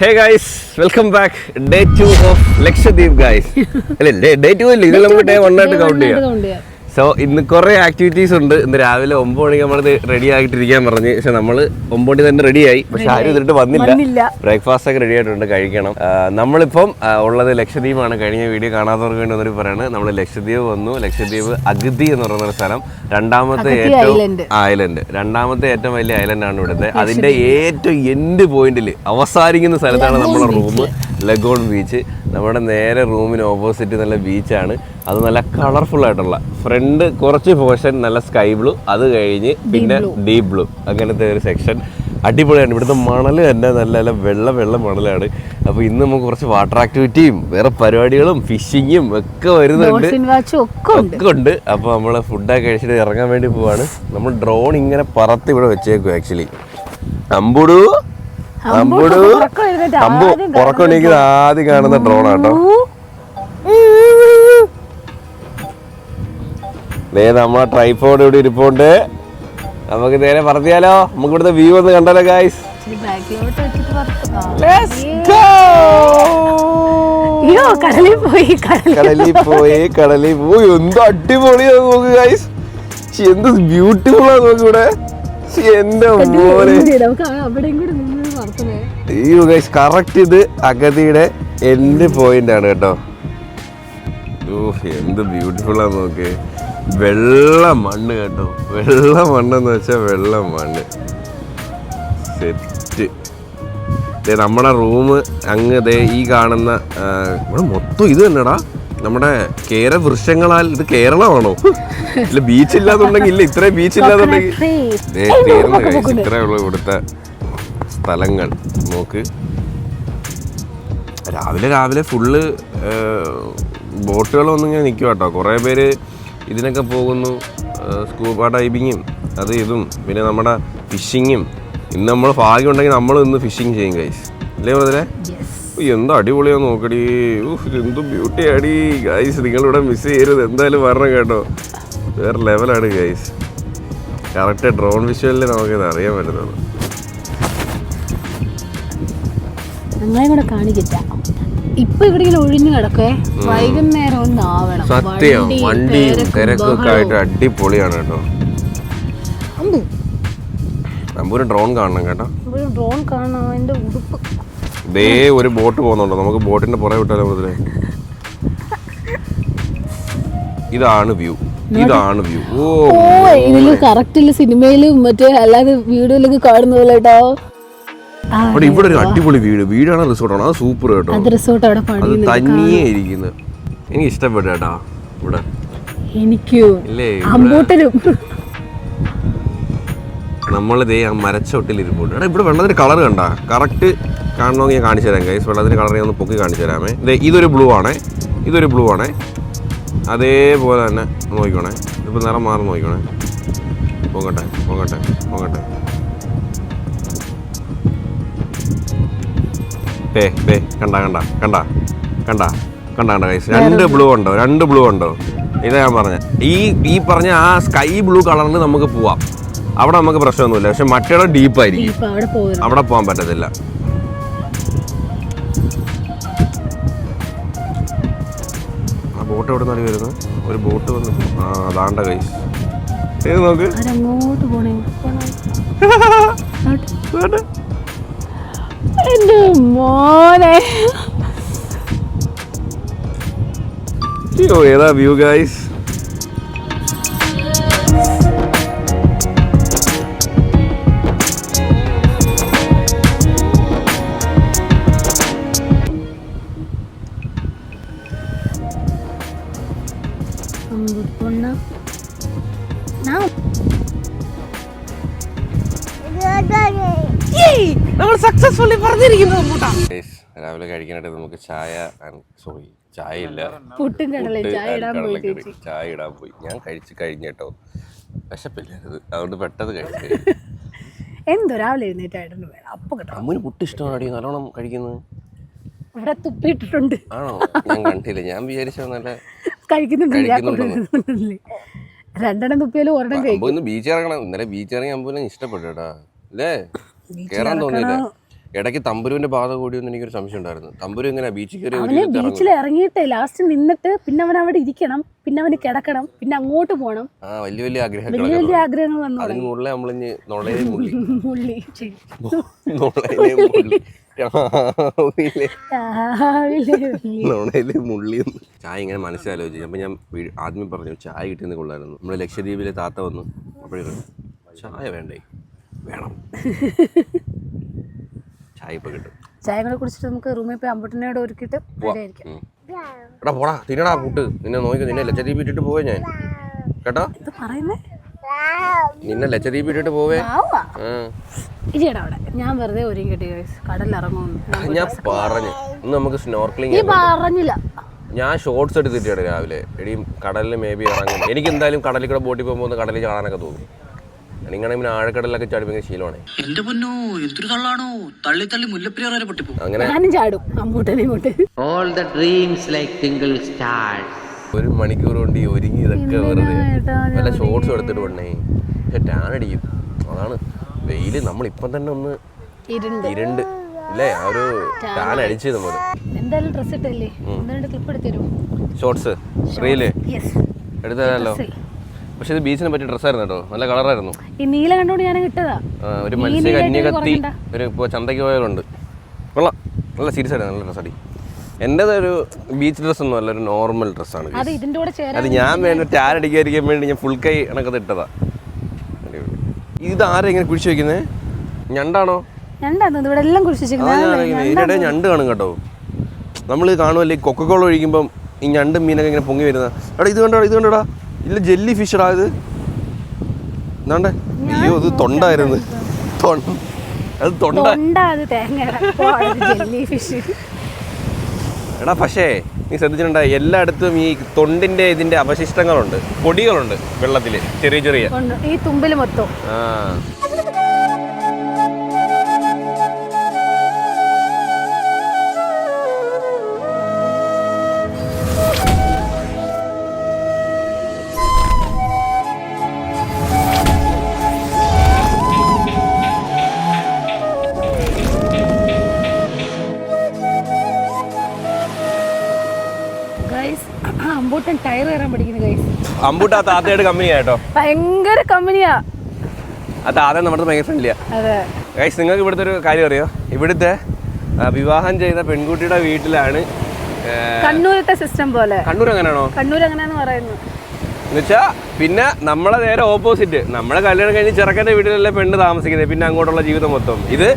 Hey guys, welcome back. Day 2 of Lakshadweep guys. അല്ലേ day 2 അല്ലേ ഇത് നമുക്ക് day 1 ആയിട്ട് കൗണ്ട് ചെയ്യാം. സോ ഇന്ന് കുറേ ആക്ടിവിറ്റീസ് ഉണ്ട്. ഇന്ന് രാവിലെ 9 മണിക്ക് നമ്മൾ റെഡി ആയിട്ടിരിക്കാൻ പറഞ്ഞു. പക്ഷെ നമ്മൾ 9 മണി തന്നെ റെഡിയായി. പക്ഷെ ആരും ഇതിട്ട് വന്നില്ല. ബ്രേക്ക്ഫാസ്റ്റ് ഒക്കെ റെഡി ആയിട്ടുണ്ട്, കഴിക്കണം. നമ്മളിപ്പം ഉള്ളത് ലക്ഷദ്വീപാണ്. കഴിഞ്ഞ വീഡിയോ കാണാത്തവർക്ക് വേണ്ടി ഒന്നൊരു പറയാണ്. നമ്മൾ ലക്ഷദ്വീപ് വന്നു. ലക്ഷദ്വീപ് അഗതി എന്ന് പറയുന്ന സ്ഥലം രണ്ടാമത്തെ ഏറ്റവും വലിയ ഐലൻഡാണ് ഇവിടുത്തെ. അതിന്റെ ഏറ്റവും എൻഡ് പോയിന്റിൽ അവസാനിക്കുന്ന സ്ഥലത്താണ് നമ്മുടെ റൂം, ലഗോൺ ബീച്ച്. നമ്മുടെ നേരെ റൂമിന് ഓപ്പോസിറ്റ് നല്ല ബീച്ചാണ്. അത് നല്ല കളർഫുൾ ആയിട്ടുള്ള ഫ്രണ്ട് കുറച്ച് പോർഷൻ നല്ല സ്കൈ ബ്ലൂ, അത് കഴിഞ്ഞ് പിന്നെ ഡീപ് ബ്ലൂ, അങ്ങനത്തെ ഒരു സെക്ഷൻ. അടിപൊളിയാണ്. ഇവിടുത്തെ മണൽ തന്നെ നല്ല നല്ല വെള്ള മണലാണ്. അപ്പോൾ ഇന്ന് നമുക്ക് കുറച്ച് വാട്ടർ ആക്ടിവിറ്റിയും വേറെ പരിപാടികളും ഫിഷിങ്ങും ഒക്കെ വരുന്നുണ്ട്, ഒക്കെ ഉണ്ട്. അപ്പോൾ നമ്മൾ ഫുഡൊക്കെ കഴിച്ചിട്ട് ഇറങ്ങാൻ വേണ്ടി പോവാണ്. നമ്മൾ ഡ്രോൺ ഇങ്ങനെ പറത്തി ഇവിടെ വെച്ചേക്കും. ആക്ച്വലി അമ്പുടു ഉറക്കണിക്കുന്നത് ആദ്യം കാണുന്ന ഡ്രോണാട്ടോ. നമ്മളെ ട്രൈപോഡ് ഇവിടെ ഇരിപ്പുണ്ട്. നമുക്ക് നേരെ പറത്തിയാലോ? നമുക്ക് ഇവിടുത്തെ വ്യൂ ഒന്ന് കണ്ടാലോ ഗൈസ്? കടലിൽ പോയി എന്തോ അടിപൊളിയാണ് നോക്ക് ഗൈസ്. എന്ത് ബ്യൂട്ടിഫുൾ ആണ് നോക്ക് ഇവിടെ. എന്റെ മോനെ അയ്യോ ഗൈസ്, കറക്റ്റ് ഇത് അഗതിയുടെ എൻഡ് പോയിന്റ് ആണ് കേട്ടോ. എന്ത് ബ്യൂട്ടിഫുൾ ആണ് നോക്ക്. വെള്ള മണ്ണ് കേട്ടോ, വെള്ള മണ്ണെന്ന് വെച്ചാൽ വെള്ള മണ്ണ് സെറ്റ്. നമ്മുടെ റൂം അങ്ങ് ദേ ഈ കാണുന്ന ഇവിടെ മൊത്തം ഇത് തന്നെടാ. നമ്മുടെ വൃക്ഷങ്ങളാൽ ഇത് കേരളമാണോ? ഇല്ല, ബീച്ച് ഇല്ലാതുണ്ടെങ്കിൽ ഇല്ല, ഇത്രയും ബീച്ച് ഇല്ലാതുണ്ടെങ്കിൽ ഇത്രേ ഉള്ളൂ ഇവിടുത്തെ സ്ഥലങ്ങൾ. നോക്ക്, രാവിലെ ഫുള്ള് ബോട്ടുകളൊന്നും ഇങ്ങനെ നിൽക്കും കേട്ടോ. കുറേ പേര് ഇതിനൊക്കെ പോകുന്നു, സ്കൂബ ഡൈവിങ്ങും അത് ഇതും, പിന്നെ നമ്മുടെ ഫിഷിങ്ങും. ഇന്ന് നമ്മൾ ഭാഗ്യം ഉണ്ടെങ്കിൽ നമ്മൾ ഇന്ന് ഫിഷിങ് ചെയ്യും ഗൈസ്, അല്ലേ ബ്രദറെ? എന്തോ അടിപൊളിയാന്ന് നോക്കടി. എന്തും ബ്യൂട്ടി ആടി ഗൈസ്. നിങ്ങളിവിടെ മിസ് ചെയ്യരുത്, എന്തായാലും വരണം കേട്ടോ. വേറെ ലെവലാണ് ഗൈസ്. കറക്റ്റ് ഡ്രോൺ വിഷ്വലിൽ നമുക്കിത് അറിയാൻ പറ്റുന്നത്. ഇപ്പൊ ഇവിടെ ഇങ്ങനെ ഒഴിഞ്ഞു കിടക്കേ, വൈകുന്നേരം ഒന്ന് ആവണം. സത്യം, വണ്ടിയും തിരക്കൊക്കെ ആയിട്ട് അടിപൊളിയാണ് കേട്ടോ. നമുക്കൊരു ഡ്രോൺ കാണണം കേട്ടോ. ഡ്രോൺ കാണണം. അതിന്റെ ഉടുപ്പ് ദേ ഒരു ബോട്ട് പോകുന്നുണ്ടോ? നമുക്ക് ബോട്ടിന്റെ പുറകെ വിട്ടാലോ മുതലേ? ഇതാണ് വ്യൂ. ഓ ഇതില് കറക്റ്റ് സിനിമയിലും മറ്റേ അല്ലാതെ വീഡിയോയിലൊക്കെ കാണുന്ന പോലെ കേട്ടോ. ഇവിടെ ഒരു അടിപൊളി വീടാണ്, റിസോർട്ടാണ്. അത് സൂപ്പർ കേട്ടോ. അത് തനിയെ ഇരിക്കുന്നത് എനിക്ക് ഇഷ്ടപ്പെട്ടു കേട്ടോ. ഇവിടെ നമ്മളിതേ ആ മരച്ചോട്ടിൽ ഇരിപ്പുണ്ട്. ഇവിടെ വെള്ളത്തിന്റെ കളർ കണ്ടാ കറക്റ്റ് കാണണമെങ്കിൽ ഞാൻ കാണിച്ചു തരാം ഗൈസ്. വെള്ളത്തിന്റെ കളർ ഞാൻ ഒന്ന് പൊക്കി കാണിച്ചു തരാമേ. ഇതൊരു ബ്ലൂ ആണേ. അതേപോലെ തന്നെ നോക്കിക്കോണേ. ഇതിപ്പോൾ നിറം മാറി നോക്കിക്കോണേ. പോകട്ടെ. കണ്ട ഗൈസ്, രണ്ട് ബ്ലൂ ഉണ്ടോ? ഇതാ ഞാൻ പറഞ്ഞ ഈ പറഞ്ഞ ആ സ്കൈ ബ്ലൂ കളറിൽ നമുക്ക് പോവാം. അവിടെ നമുക്ക് പ്രശ്നമൊന്നുമില്ല. പക്ഷെ മറ്റേ ഡീപ്പായിരിക്കും, അവിടെ പോകാൻ പറ്റത്തില്ല. ആ ബോട്ട് എവിടെ നിന്നാണ് വരുന്നത്? ഒരു ബോട്ട് വന്നു. അതാണ്ട ഗൈസ്, ഏത് നോക്ക്. ഏതാ വ്യൂ ഗൈസ്? രാവിലെ കഴിക്കാനായിട്ട് നമുക്ക് ചായ ഇല്ല, ചായ ഇടാൻ പോയി. ഞാൻ കഴിച്ചു കഴിഞ്ഞേട്ടോ, വിശപ്പില്ലായിരുന്നു, അതുകൊണ്ട് പെട്ടെന്ന് കഴിച്ചു. എന്തോ രാവിലെ എഴുന്നേറ്റായിരുന്നു. അമ്മൂന് പുട്ട് ഇഷ്ടമാണ് നല്ലോണം കഴിക്കുന്നത്. ഇവിടെ തുപ്പിയിട്ടിട്ടുണ്ട്. ആണോ? ഞാൻ കണ്ടില്ല. ഞാൻ വിചാരിച്ച നല്ല കഴിക്കുന്നുണ്ട്. രണ്ടെണ്ണം തുപ്പിയാലും ഒരെണ്ണം കഴിക്കും. ബീച്ച് ഇറങ്ങണം. ഇന്നലെ ബീച്ച് ഇറങ്ങി അമ്പൂനെ ഇഷ്ടപ്പെട്ടു കേട്ടാ. അല്ലേ? കേറാൻ തോന്നിയില്ല. ഇടയ്ക്ക് തമ്പുരുവിന്റെ ബാധ കൂടിയൊന്നും എനിക്കൊരു സംശയം ഉണ്ടായിരുന്നു. തമ്പുരു എങ്ങനെ ബീച്ചിൽ കയറി അവന് ബീച്ചിൽ ഇറങ്ങിയിട്ട് ലാസ്റ്റ് നിന്നിട്ട് പിന്നെ അവൻ അവിടെ ഇരിക്കണം, പിന്നെ അവന് കിടക്കണം, പിന്നെ അങ്ങോട്ട് പോകണം. വലിയ വലിയ ആഗ്രഹങ്ങൾ വലിയ ആഗ്രഹങ്ങൾ വന്നു. അതിന് മുകളിൽ നമ്മളിഞ്ഞ് നുളയെ മുള്ളി മുള്ളി നുളയിലെ മുള്ളി നുണയില് മുള്ളി. ചായ ഇങ്ങനെ മനസ്സിലാലോചിച്ചു. അപ്പൊ ഞാൻ ആദ്യമേ പറഞ്ഞു ചായ കിട്ടിയെന്ന് കൊള്ളായിരുന്നു. നമ്മുടെ ലക്ഷദ്വീപിലെ താത്ത വന്നു. അപ്പോഴേ ചായ വേണ്ടേ? വേണം. ചായ ഇപ്പൊ കിട്ടും. ചായ കൂടെ കുടിച്ചിട്ട് നമുക്ക് റൂമിൽ പോയി അമ്പട്ടിനോട് ഒരുക്കിട്ട് എടാ പോടാ തിന്നടാ കൂട്ട്. നിന്നെ നോക്കി നിന്നെ ലക്ഷദ്വീപ് ഇട്ടിട്ട് പോവേ ഞാൻ കേട്ടോ. നിന്നെ ലക്ഷദ്വീപ് ഇട്ടിട്ട് പോവേ. ഞാൻ വെറുതെ ഒരുങ്ങിട്ട് കടലിറങ്ങുന്നു. ഞാൻ പറഞ്ഞു ഇന്ന് നമുക്ക് സ്നോർക്കലിംഗ് പറഞ്ഞില്ല. ഞാൻ ഷോർട്സ് എടുത്തിട്ടാണ് രാവിലെ. എടി കടലിൽ മേ ബി ഇറങ്ങും. എനിക്ക് എന്തായാലും കടലിൽ കൂടെ ബോട്ടിൽ പോകുമ്പോൾ കടലിൽ കാണാനൊക്കെ തോന്നും. നിങ്ങളെ പിന്നെ ആഴക്കടലിലൊക്കെ ചാടിപ്പിക്കുന്ന ശീലമാണ്. അങ്ങനെ ചാടും. ഒരു മണിക്കൂർ കൊണ്ട് ഒരുങ്ങി ഇതൊക്കെ വെറുതെ വല്ല ഷോർട്സ് എടുത്തിട്ട് കൊണ്ടേ. പക്ഷെ ടാൻ അടിക്കും. അതാണ് വെയില്. നമ്മളിപ്പം തന്നെ ഒന്ന് ഇരുണ്ട് ഇല്ലേ, ആ ഒരു ടാൻ അടിച്ചു നമ്മൾ. ഷോർട്സ് റീല് എടുത്തല്ലോ. പക്ഷെ ഇത് ബീച്ചിനെ പറ്റിയ ഡ്രസ്സായിരുന്നു കേട്ടോ. നല്ല കളറായിരുന്നു. ഈ നീല കണ്ടോണ്ട് ഞാൻ കിട്ടതാ. ഒരു മത്സ്യ കന്യകത്തി ഒരു ഇപ്പോൾ ചന്തയ്ക്ക് പോയാലുണ്ട്. കൊള്ളാം. നല്ല സീരിയസ് ആയിട്ട് നല്ല ഡ്രസ്സ് അടി. എൻ്റെതൊരു ബീച്ച് ഡ്രസ്സ് ഒന്നും അല്ല, ഒരു നോർമൽ ഡ്രസ്സാണ്. അത് ഞാൻ വേണ്ട ടാൻ അടിക്കാതിരിക്കാൻ വേണ്ടി ഞാൻ ഫുൾ കൈ കണക്കത് ഇട്ടതാ. ഇത് ആരാ ഇങ്ങനെ കുഴിച്ച് വെക്കുന്നത്? ഞണ്ടാണോ? ഇതിനിടെ ഞണ്ട് കാണും കേട്ടോ. നമ്മൾ കാണുമല്ലേ കൊക്കക്കോള ഒഴിക്കുമ്പം ഈ ഞണ്ടും മീനൊക്കെ ഇങ്ങനെ പൊങ്ങി വരുന്ന. എടാ ഇത് കണ്ടോടാ, ഇത് കണ്ടോടാ, ഇല്ല ജെല്ലി ഫിഷറാ ഇത്. എന്താണ്ടേ? അയ്യോ ഇത് തൊണ്ടായിരുന്നു. അത് തൊണ്ട. എടാ പക്ഷേ നീ ശ്രദ്ധിച്ചിട്ടുണ്ടോ എല്ലായിടത്തും ഈ തൊണ്ടിന്റെ ഇതിന്റെ അവശിഷ്ടങ്ങളുണ്ട്, പൊടികളുണ്ട് വെള്ളത്തില് ചെറിയ ചെറിയ ഈ തുമ്പില് മൊത്തം. ടയർ കയറാൻ പഠിക്കുന്നു ഗൈസ്. അമ്പൂട്ട് ആ താത്തയുടെ കമ്പനിയാ കേട്ടോ. ഭയങ്കര കമ്പനിയാ. ആ താത്ത നമ്മുടെ ഭയങ്കര ഫ്രണ്ട്ലിയാ. ഗൈസ് നിങ്ങൾക്ക് ഇവിടുത്തെ ഒരു കാര്യം അറിയോ? ഇവിടുത്തെ വിവാഹം ചെയ്ത പെൺകുട്ടിയുടെ വീട്ടിലാണ് കണ്ണൂരത്തെ സിസ്റ്റം പോലെ. കണ്ണൂർ അങ്ങനെയാണോ? കണ്ണൂർ അങ്ങനെയാന്ന് പറയുന്നു. എന്നുവെച്ചാ പിന്നെ നമ്മളെ നേരെ ഓപ്പോസിറ്റ്. നമ്മളെ കല്യാണം കഴിഞ്ഞ് ചെറുക്കൻ്റെ വീട്ടിലല്ലേ പെണ്ണ് താമസിക്കുന്നത്, പിന്നെ അങ്ങോട്ടുള്ള ജീവിതം മൊത്തം. ഇത്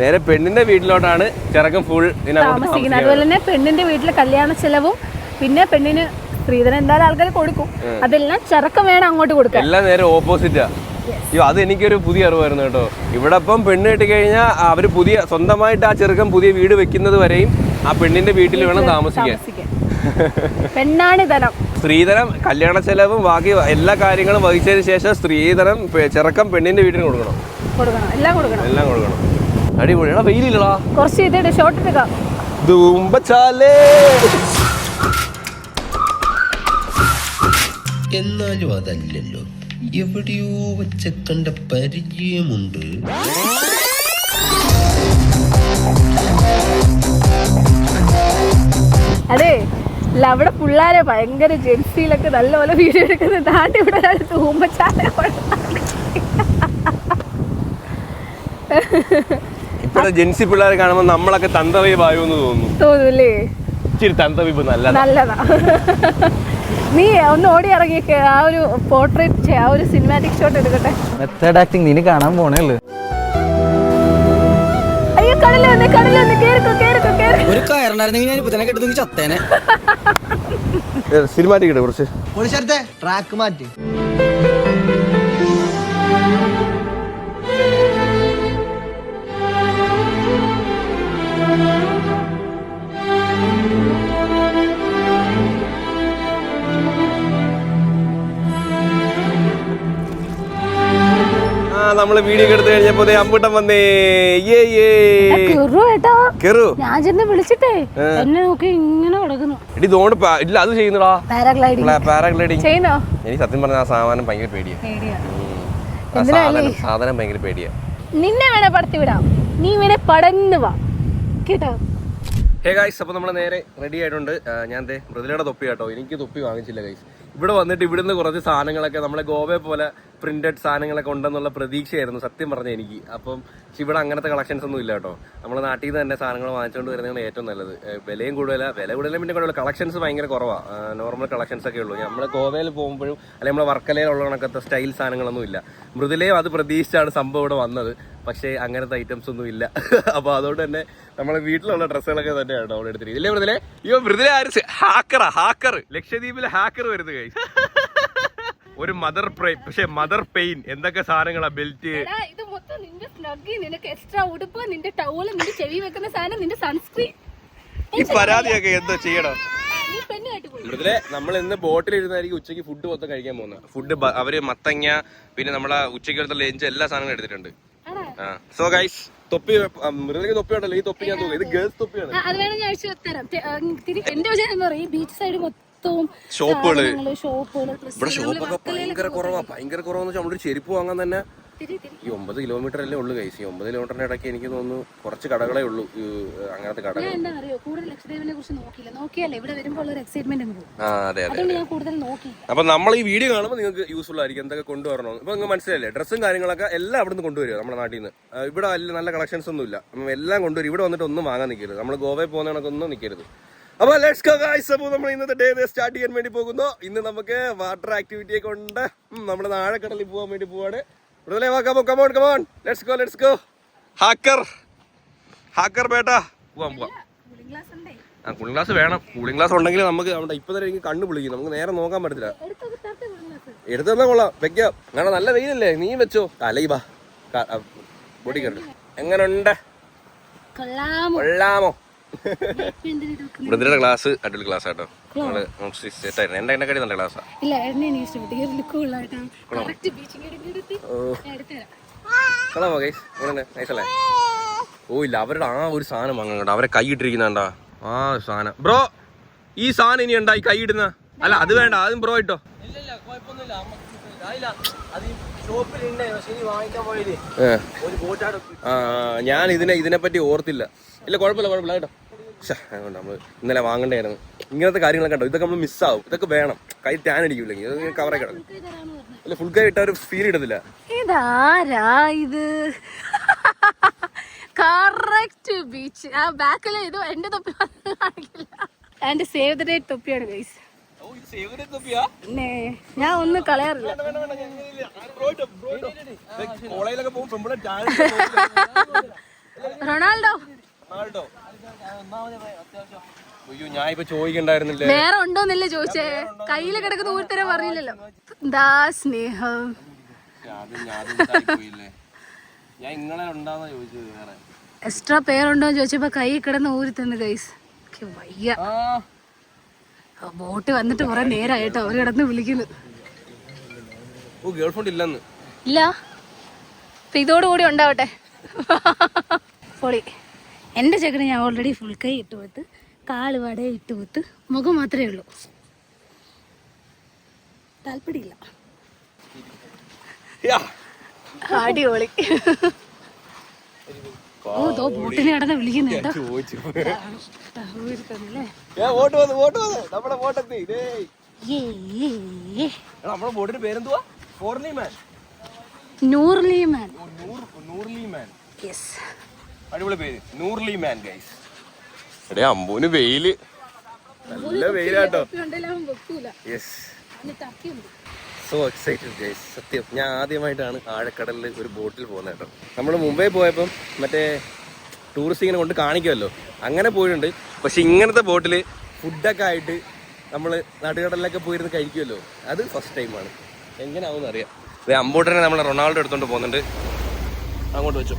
നേരെ പെണ്ണിന്റെ വീട്ടിലോട്ടാണ് ചെറുക്കൻ ഫുൾ താമസിക്കുന്നത്. അതുപോലെ തന്നെ പെണ്ണിന്റെ വീട്ടിലെ കല്യാണ ചെലവും പിന്നെ പെണ്ണിന് സ്ത്രീധനം എന്തായാലും ആൾക്കാർ കൊടുക്കും. അതെല്ലാം ചെറുക്കം വേണം അങ്ങോട്ട് കൊടുക്കാൻ. എല്ലാം നേരെ ഓപ്പോസിറ്റാ. അയ്യോ അത് എനിക്കൊരു പുതിയ അറിവായിരുന്നു കേട്ടോ. ഇവിടെ ഇപ്പം പെണ്ണ് കെട്ടി കഴിഞ്ഞാൽ അവർ പുതിയ സ്വന്തമായിട്ട് ആ ചെറുക്കൻ പുതിയ വീട് വെക്കുന്നത് വരെയും ആ പെണ്ണിന്റെ വീട്ടിൽ വേണം താമസിക്കാൻ. പെണ്ണാണ് ധനം. സ്ത്രീധനം കല്യാണ ചെലവും ബാക്കി എല്ലാ കാര്യങ്ങളും വഹിച്ചതിന് ശേഷം സ്ത്രീധനം ചെറുക്കം പെണ്ണിന്റെ വീട്ടിന് കൊടുക്കണം. എല്ലാം കൊടുക്കണം. അടിപൊളിയാ. വെയിലില്ലടാ. കുറച്ച് ഇതേ ഷോർട്ട് എടുക്കാം. എന്നാലും അതല്ലല്ലോ, എവിടെയോ വെച്ച കണ്ട പരിചയമുണ്ട്. അതെ അവിടെ പിള്ളേരെ ഭയങ്കര ജെൻസിയിലൊക്കെ നല്ലപോലെ വീഡിയോ എടുക്കുന്നത്. ദാണ്ട് ഇവിടെ തൂമ്പച്ചാല ഇപ്പോഴത്തെ ജെൻസി പിള്ളേരെ കാണുമ്പോൾ നമ്മളൊക്കെ തന്തവൈബായെന്ന് തോന്നുന്നല്ലേ? ഇച്ചിരി തന്തവൈബ് നല്ലതാ. നീ ഒന്ന് ഓടി ഇറങ്ങി ആ ഒരു പോർട്രേറ്റ് ആ ഒരു സിനിമാറ്റിക് ഷോട്ട് എടുക്കട്ടെ. മെത്തേഡ് ആക്ടിങ് നീ കാണാൻ പോണേള്ളൂ. അയ്യോ കടലൊന്ന് ഒരു കയറുണ്ടായിരുന്നെങ്കിൽ ഞാൻ ഇപ്പൊ തന്നെ കെട്ടുന്നെങ്കിൽ ചത്തേനെ. സിനിമാറ്റിക് കുറച്ച് ട്രാക്ക് മാറ്റി. നമ്മള് വീഡിയോ എടുത്തു കഴിഞ്ഞപ്പോ അമ്പൂട്ടം വന്നേ. ഞാൻ ചെന്ന് വിളിച്ചിട്ടേ എന്നെ നോക്കി ഇങ്ങനെ കിടക്കുന്നു. ഇല്ല അത് ചെയ്യുന്നടാ പാരാഗ്ലൈഡിങ് ചെയ്യുന്നോ? എനിക്ക് സത്യം പറഞ്ഞ ആ സാധനം ഭയങ്കര പേടിയാ. സാധനം ഭയങ്കര പേടിയാ. നിന്നെ വേണേ പടത്തി വിടാം. നീ ഇവനെ പടന്ന് വാ കേട്ടോ. ഹേ ഗൈസ്, അപ്പോൾ നമ്മൾ നേരെ റെഡി ആയിട്ടുണ്ട്. ഞാൻ മൃദുലയുടെ തൊപ്പി കേട്ടോ, എനിക്ക് തൊപ്പി വാങ്ങിച്ചില്ല ഗൈസ്. ഇവിടെ വന്നിട്ട് ഇവിടുന്ന് കുറച്ച് സാധനങ്ങളൊക്കെ നമ്മളെ ഗോവയെ പോലെ പ്രിന്റഡ് സാധനങ്ങളൊക്കെ ഉണ്ടെന്നുള്ള പ്രതീക്ഷയായിരുന്നു സത്യം പറഞ്ഞ എനിക്ക്. അപ്പം ഇവിടെ അങ്ങനത്തെ കളക്ഷൻസ് ഒന്നും ഇല്ല കേട്ടോ. നമ്മുടെ നാട്ടിൽ നിന്ന് തന്നെ സാധനങ്ങൾ വാങ്ങിച്ചുകൊണ്ട് വരുന്നതാണ് ഏറ്റവും നല്ലത്. വിലയും കൂടുതലാണ്, വില കൂടുതലും പിന്നെ കൂടുതൽ കളക്ഷൻസ് ഭയങ്കര കുറവാണ്. നോർമൽ കളക്ഷൻസ് ഒക്കെ ഉള്ളൂ. നമ്മൾ ഗോവയിൽ പോകുമ്പോഴും അല്ലെങ്കിൽ നമ്മളെ വർക്കലയിലുള്ള കണക്കത്തെ സ്റ്റൈൽ സാധനങ്ങളൊന്നും ഇല്ല. മൃദുലയും അത് പ്രതീക്ഷിച്ചാണ് സംഭവം ഇവിടെ വന്നത്. പക്ഷേ അങ്ങനത്തെ ഐറ്റംസ് ഒന്നും ഇല്ല. അപ്പോൾ അതുകൊണ്ട് തന്നെ നമ്മളെ വീട്ടിലുള്ള ഡ്രസ്സുകളൊക്കെ തന്നെയാണ് അവിടെ എടുത്തിട്ട്. ഇല്ലേ മൃദുലെ? മൃദുല ആര്? ഹാക്കർ ലക്ഷദ്വീപിലെ ഹാക്കർ വരുന്നത് കൈ. ഒരു മദർ പെയിൻ എന്തൊക്കെ സാധനങ്ങളാ, ബെൽറ്റ്, ഇത് മൊത്തം നിന്റെ സ്നഗ്ഗി, നിനക്ക് എക്സ്ട്രാ ഉടുപ്പ്, നിന്റെ ടവല്, നിന്റെ ചെവി വെക്കുന്ന സാധനം, നിന്റെ സൺസ്ക്രീൻ. ഈ പരാതിയൊക്കെ എന്തോ ചെയ്യണം. മൃദുലെ, നമ്മൾ ഇന്ന് ബോട്ടിലിരുന്നായിരിക്കും ഉച്ചയ്ക്ക് ഫുഡ് മൊത്തം കഴിക്കാൻ പോകുന്നത്. ഫുഡ് അവര് മത്തങ്ങ, പിന്നെ നമ്മളെ ഉച്ചയ്ക്ക് ലഞ്ച് എല്ലാ സാധനങ്ങളും എടുത്തിട്ടുണ്ട്. സോ ഗൈസ്, തൊപ്പി മൃദുലയ്ക്ക് തൊപ്പി ഉണ്ടല്ലോ, ഈ തൊപ്പി ഞാൻ തോന്നുന്നു ഇത് ഗേൾസ് തൊപ്പിയാണ്. അത് വേണം ഞാൻ അഴിച്ചു തരാം. എന്റെ വശം ഈ ബീച്ച് സൈഡ് മൊത്തവും ഷോപ്പുകള്. ഇവിടെ ഷോപ്പൊക്കെ ഭയങ്കര കുറവാന്ന് വെച്ചാൽ നമ്മളൊരു ചെരുപ്പ് വാങ്ങാൻ തന്നെ ഈ 9 കിലോമീറ്റർ അല്ലേ ഉള്ളു കൈസ്. ഈ 9 കിലോമീറ്ററിന്റെ ഇടയ്ക്ക് എനിക്ക് തോന്നുന്നു കുറച്ച് കടകളേ ഉള്ളൂ അങ്ങനത്തെ കടകൾ. എന്താ അറിയോ, കൂടുതൽ ലക്ഷദ്വീപിനെ കുറിച്ച് നോക്കിയാലേ ഇവിടെ വരുമ്പോൾ ഒരു എക്സൈറ്റ്മെന്റ് പോകും. അതെ അതെ. അതുകൊണ്ട് ഞാൻ കൂടുതൽ നോക്കി. അപ്പൊ നമ്മൾ ഈ വീഡിയോ കാണുമ്പോൾ നിങ്ങൾക്ക് യൂസ്ഫുൾ ആയിരിക്കും എന്തൊക്കെ കൊണ്ടുവരണം. ഇപ്പൊ നിങ്ങൾക്ക് മനസ്സിലല്ലേ, ഡ്രസ്സും കാര്യങ്ങളൊക്കെ എല്ലാം അവിടെ നിന്ന് കൊണ്ടുവരിക നമ്മുടെ നാട്ടിൽ നിന്ന്. ഇവിടെ നല്ല കളക്ഷൻസ് ഒന്നും ഇല്ല, എല്ലാം കൊണ്ടുവരും. ഇവിടെ വന്നിട്ട് ഒന്നും വാങ്ങാൻ നിൽക്കരുത്, നമ്മൾ ഗോവയിൽ പോകുന്ന കണക്കൊന്നും നിൽക്കരുത്. അപ്പൊ ലെറ്റ്സ് ഗോ ഗൈസ്. അപ്പോൾ നമ്മൾ ഇന്നത്തെ ഡേ സ്റ്റാർട്ട് ചെയ്യാൻ വേണ്ടി പോകുന്നു. ഇന്ന് നമുക്ക് വാട്ടർ ആക്ടിവിറ്റി ഒക്കെ ഉണ്ട്. നമ്മുടെ ആഴക്കടലിൽ പോകാൻ വേണ്ടി പോവാണ്. Let's go. ഹാക്കർ ബേട്ടാ, പോവാം. കൂളിംഗ് ഗ്ലാസ് വേണം. കൂളിംഗ് ഗ്ലാസ് ഉണ്ടെങ്കിൽ നമുക്ക് അവിടെ ഇപ്പൊ തന്നെ എനിക്ക് കണ്ണു പൊളിക്കും, നമുക്ക് നേരെ നോക്കാൻ പറ്റത്തില്ല. എടുത്തു തന്നാ കൊള്ളാം, വെക്കാം. കാരണം നല്ല വെയിലല്ലേ, നീ വെച്ചോ. അലൈ ബാ ബോഡി കണ്ടു. എങ്ങനുണ്ട്? കൊള്ളാമോ? മൃദുലയുടെ ക്ലാസ് അടിപൊളി ക്ലാസ് ആട്ടോ. എന്റെ കാര്യം നല്ല ക്ലാസ്സാ. ഓ ഇല്ല, അവരുടെ ആ ഒരു സാധനം വാങ്ങണ്ട, അവരെ കൈ ഇട്ടിരിക്കുന്നുണ്ടാ ആ സാധനം. ബ്രോ, ഈ സാധനം ഇനി ഉണ്ടായി കൈ ഇടുന്ന? അല്ല അത് വേണ്ട, അതും ബ്രോ ഇട്ടോ. ഞാൻ ഇതിനെപ്പറ്റി ഓർത്തില്ല. ഇല്ല കുഴപ്പമില്ല കേട്ടോ. നമ്മള് ഇന്നലെ വാങ്ങണ്ടായിരുന്നു ഇങ്ങനത്തെ കാര്യങ്ങളൊക്കെ ഉണ്ടോ. ഇതൊക്കെ നമ്മൾ മിസ്സാവും. ഇതൊക്കെ വേണം, കൈ ടാൻ അടിക്കൂല്ലെങ്കിൽ ഇത് കവറെ കിടക്കും. അല്ല ഫുൾ കൈ ഇട്ട ഒരു ഫീൽ ഇടത്തില്ല. ഇതാരാ ഇത്? Correct beach. ആ ബാക്കിലെ ഇത് എന്റെ തൊപ്പി കാണിക്കില്ല. എന്റെ സേവ് ദ ഡേറ്റ് തൊപ്പിയാണ് ഗൈസ്. ഞാൻ ഒന്നും കളയാറില്ല. റൊണാൾഡോ ഞാൻ ഇപ്പൊ ചോദിക്കണ്ടായിരുന്നില്ലേ? വേറെ ഉണ്ടോന്നല്ലേ ചോദിച്ചേ, കയ്യില് കിടക്കുന്ന ഊരിത്തരം പറഞ്ഞില്ലല്ലോ. എന്താ സ്നേഹം. എക്സ്ട്രാ പേരുണ്ടോന്ന് ചോദിച്ചപ്പോ കൈ കിടന്ന് ഊരി തന്നു ഗൈസ്. വയ്യ, ബോട്ട് വന്നിട്ട് കുറെ നേരമായിട്ടോ അവര് കിടന്ന് വിളിക്കുന്നു. ഇല്ല, ഇതോടുകൂടി ഉണ്ടാവട്ടെ. പൊളി. എന്റെ ചെക്കന് ഞാൻ ഓൾറെഡി ഫുൾ കൈ ഇട്ട് കൊടുത്ത്, കാല് വട ഇട്ട് കൊടുത്ത്, മുഖം മാത്രമേ ഉള്ളൂ. താല്പര്യമില്ല. അടിപൊളി. ഓ ദോ ബോട്ടിനെ കടന്ന് വിളിക്കുന്നു കേട്ടോ. അടിപൊളി പേര്, നൂർലി മാൻ ഗൈസ്. എടേ അമ്പൂന് വെയില്, നല്ല വെയിലാട്ടോ. So excited guys. സത്യം ഞാൻ ആദ്യമായിട്ടാണ് ആഴക്കടലിൽ ഒരു ബോട്ടിൽ പോകുന്നത് കേട്ടോ. നമ്മൾ മുംബൈ പോയപ്പം മറ്റേ ടൂറിസ്റ്റ് ഇങ്ങനെ കൊണ്ട് കാണിക്കുമല്ലോ, അങ്ങനെ പോയിട്ടുണ്ട്. പക്ഷെ ഇങ്ങനത്തെ ബോട്ടിൽ ഫുഡൊക്കെ ആയിട്ട് നമ്മൾ നടുകടലിലൊക്കെ പോയിരുന്ന് കഴിക്കുമല്ലോ, അത് ഫസ്റ്റ് ടൈമാണ്. എങ്ങനെയാവും അറിയാം. അതെ, അമ്പൂട്ടനെ നമ്മളെ റൊണാൾഡോ എടുത്തോണ്ട് പോകുന്നുണ്ട്. അങ്ങോട്ട് വെച്ചോ.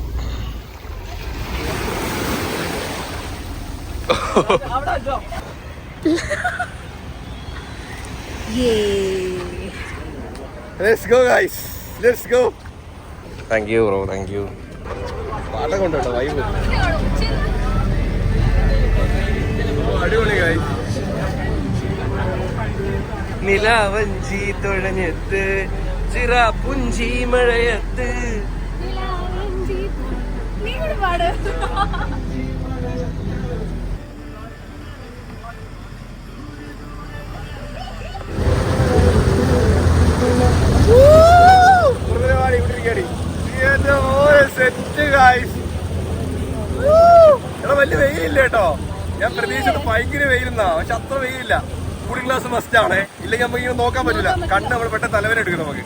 Let's go guys, let's go. Thank you bro, thank you. പാട്ട കൊണ്ടോ വൈബ് അടിപൊളി guys. നിലാവഞ്ചി തുഴഞ്ഞെത്ത് ചിറ പുഞ്ചി മഴയത്ത്. പാട്. വലിയ വെയിലില്ല കേട്ടോ. ഞാൻ പ്രതീക്ഷിച്ചത് ഭയങ്കര വെയിലെന്നാ, പക്ഷെ അത്ര വെയിലില്ല. കൂളിംഗ് ഗ്ലാസ് മസ്റ്റ് ആണ്, ഇല്ലെങ്കിൽ നമുക്ക് ഇങ്ങനെ നോക്കാൻ പറ്റില്ല. കണ്ണ് നമ്മൾ പെട്ടെന്ന് തലവേന എടുക്കും നമുക്ക്.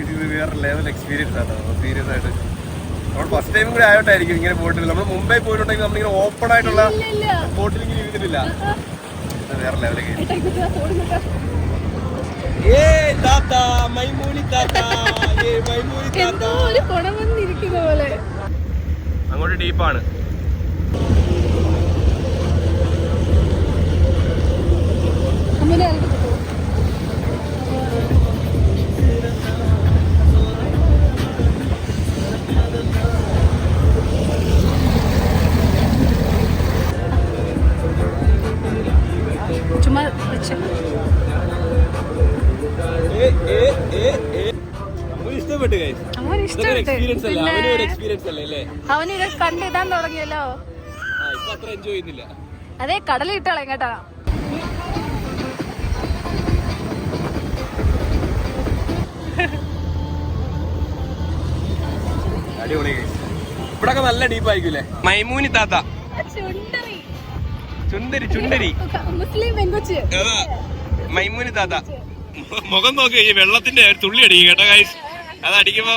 ഇത് വേറെ ലെവൽ എക്സ്പീരിയൻസ് ആണ് സീരിയസ് ആയിട്ട്. നമ്മൾ ഫസ്റ്റ് ടൈം കൂടി ആയോട്ടായിരിക്കും ഇങ്ങനെ പോയിട്ടില്ല. നമ്മൾ മുംബൈ പോയിട്ടുണ്ടെങ്കിൽ നമ്മളിങ്ങനെ ഓപ്പൺ ആയിട്ടുള്ള ബോട്ടിൽ ഇങ്ങനെ ഇരുന്നിട്ടില്ല. വേറെ ലെവലൊക്കെ. അങ്ങോട്ട് ഡീപ്പാണ്. ചുമ്മാ വെച്ച് ഇഷ്ടപ്പെട്ടു. അവന് ഇത് കണ്ടിടാൻ തുടങ്ങിയല്ലോ. അതെ കടലിട്ടാളെ കേട്ടാ. അടിപൊളി. ഇവിടൊക്കെ നല്ല ഡീപ്പായിരിക്കൂലേ. മൈമൂനി താത്ത, ചുണ്ടരി ചുണ്ടരി മുസ്ലിം പെങ്കൊച്ച്. മൈമൂനി താത്ത. മുഖം നോക്കി ഈ വെള്ളത്തിന്റെ തുള്ളി അടിക്കും കേട്ടോ ഗൈസ്. അത് അടിക്കുമ്പോ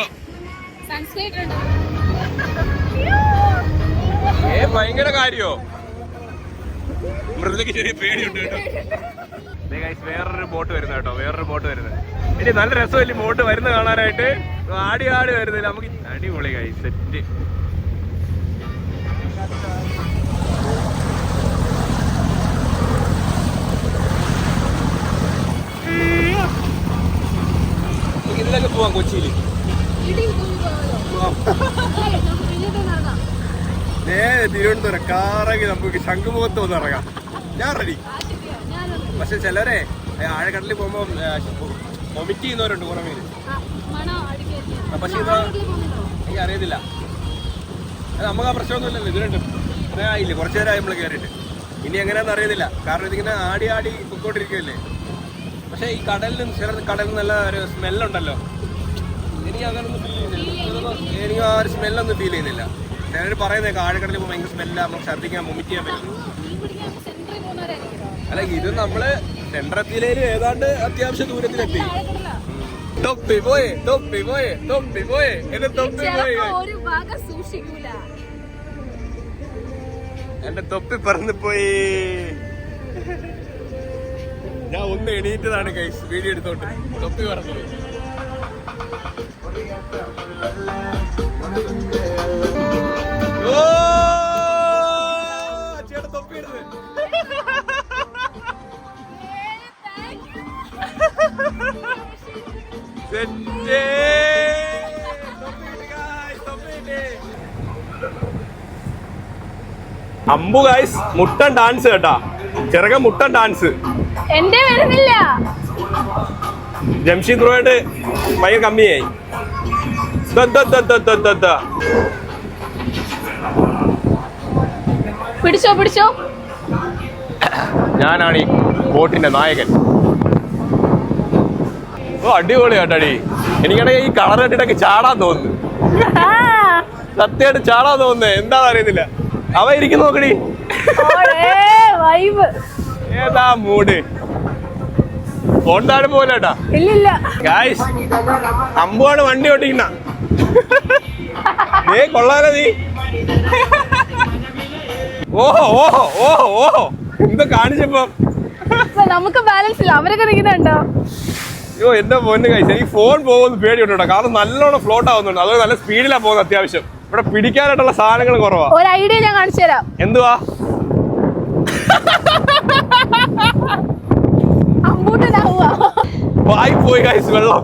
ഭയങ്കര കാര്യോ. മൃദുലക്ക് ചെറിയ പേടിയുണ്ട് കേട്ടോ. വേറൊരു ബോട്ട് വരുന്നത് കേട്ടോ, വേറൊരു ബോട്ട് വരുന്നത്. ഇനി നല്ല രസമല്ലേ ബോട്ട് വരുന്ന കാണാനായിട്ട്. ആടി ആടി വരുന്നില്ല നമുക്ക്. അടിപൊളി ഗൈസ്, സെറ്റ്. ഇതിലൊക്കെ പോവാം കൊച്ചിയില്. തിരുവനന്തപുരം കാറങ്ങി നമുക്ക് ശംഖുമുഖത്ത് വന്ന് ഇറങ്ങാം. ഞാൻ റെഡി. പക്ഷെ ചിലരെ ആഴക്കടലിൽ പോകുമ്പോ വൊമിറ്റ് ചെയ്യുന്നവരുണ്ട് കുറെ പേര്. പക്ഷെ ഇത് എനിക്ക് അറിയത്തില്ല. അത് നമുക്ക് ആ പ്രശ്നമൊന്നുമില്ലല്ലോ. ഇതിലുണ്ട് ആയില്ലേ, കുറച്ചു നേരമായി നമ്മൾ കയറിയിട്ട്. ഇനി എങ്ങനെയാണെന്ന് അറിയത്തില്ല. കാരണം ഇതിങ്ങനെ ആടി ആടി പൊക്കോണ്ടിരിക്കുകയല്ലേ. പക്ഷെ ഈ കടലിൽ ചില കടലിൽ നല്ല ഒരു സ്മെല്ലുണ്ടല്ലോ. എനിക്ക് അങ്ങനൊന്നും ഫീൽ ചെയ്യുന്നില്ല. എനിക്ക് ആ ഒരു സ്മെല്ലൊന്നും ഫീൽ ചെയ്യുന്നില്ല. ചിലർ പറയുന്നേക്കാം ആഴക്കടലിൽ പോകുമ്പോൾ ഭയങ്കര സ്മെല്ല, നമുക്ക് ഛർദ്ദിക്കാൻ വൊമിറ്റ് ചെയ്യാൻ പറ്റും. അല്ല, ഇത് നമ്മള് സെൻട്രത്തിലേലും ഏതാണ്ട് അത്യാവശ്യം ദൂരത്തിലെത്തി. തൊപ്പി പോയെ തൊപ്പി പോയെ തൊപ്പി പോയെ എന്റെ തൊപ്പി പോയി. എന്റെ തൊപ്പി പറന്നു പോയി. ഞാൻ ഒന്ന് എണീറ്റതാണ് ഗൈസ് വീഡിയോ എടുത്തോണ്ട്. തൊപ്പി പറന്നു പോയി. ചേട്ടാ തൊപ്പി എടുത്ത്. അമ്പു ഗൈസ് മുട്ടൻ ഡാൻസ് കേട്ടാ. ചെറുക്കൻ മുട്ടൻ ഡാൻസ്. എന്റെ വരുന്നില്ല. ജംഷീദ് ബ്രോയായിട്ട് ഭയങ്കര കമ്മിയായി. പിടിച്ചോ പിടിച്ചോ. ഞാനാണ് ഈ ബോട്ടിന്റെ നായകൻ. ഓ അടിപൊളി കേട്ടാടി. എനിക്കാണെങ്കിൽ ഈ കളർ കെട്ടിട്ടൊക്കെ ചാടാൻ തോന്നുന്നു. സത്യമായിട്ട് ചാടാൻ തോന്നുന്നേ. എന്താണെന്ന് അറിയത്തില്ല. അവ ഇരിക്കുന്നു നോക്കടി. ഏതാ മൂഡ്. കൊണ്ടാണ് പോലെട്ടാ. ഇല്ലില്ല ഗായ്സ്, അമ്പുവാണ് വണ്ടി ഓട്ടിക്കുന്ന. ഏ കൊള്ളാലോ നീ. ഓഹോ ഓഹോ ഓഹോ ഓഹോ എന്താ കാണിച്ചപ്പോ. നമുക്ക് ബാലൻസ് ഇല്ല. അവരൊക്കെ നിൽക്കുന്നുണ്ടോ. അയ്യോ എന്റെ പൊന്ന് ഗൈസ്, എനിക്ക് ഫോൺ പോകുമെന്ന് പേടിയുണ്ടോ. കാരണം നല്ലോണം ഫ്ലോട്ട് ആവുന്നുണ്ട്. അതുപോലെ നല്ല സ്പീഡിലാണ് പോകുന്നത്. അത്യാവശ്യം ഇവിടെ പിടിക്കാനായിട്ടുള്ള സാധനങ്ങൾ കുറവാ. ഒരു ഐഡിയ ഞാൻ കാണിച്ചു തരാം. എന്തുവാ. വായി പോയി ഗൈസ് വെള്ളം.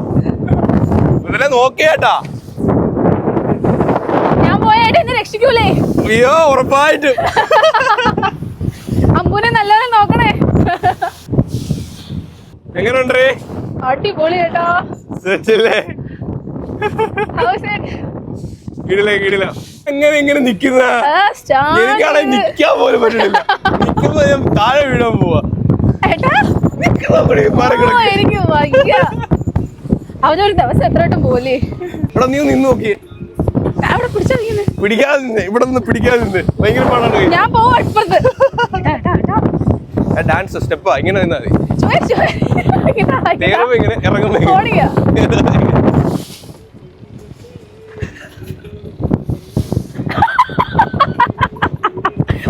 ഇതിനെ നോക്കിയേട്ടാ. ഞാൻ പോയായിട്ട് എന്നെ രക്ഷിക്കൂലേ. അയ്യോ ഉറപ്പായിട്ട്. അമ്പൂനെ നല്ലോണം നോക്കണേ. എങ്ങനെയുണ്ടേ. അടിപൊളി കേട്ടോ. സെറ്റല്ലേ. കിടില എങ്ങനെ നിക്കുന്ന എനിക്കാണെങ്കിൽ നിക്കാൻ പോലും പറ്റില്ല. നിക്കുമ്പോ ഞാൻ താഴെ വീഴാൻ പോവാ. എനിക്ക് അവനൊരു ദിവസം എത്ര വട്ടം പോലെ ഇവിടെ നീ നിന്ന് നോക്കിയേ. അവിടെ പിടിക്കാതെ നിന്നേ, ഇവിടെ നിന്ന് പിടിക്കാതെ നിന്നേ. ഭയങ്കര പാടാണ്. ഞാൻ പോവാ ഇപ്പുറത്ത്. ഡാൻസ് സ്റ്റെപ്പാ ഇങ്ങനെ നിന്നാ മതി. ഇങ്ങനെ ഇങ്ങനെ ഇറങ്ങുമ്പോ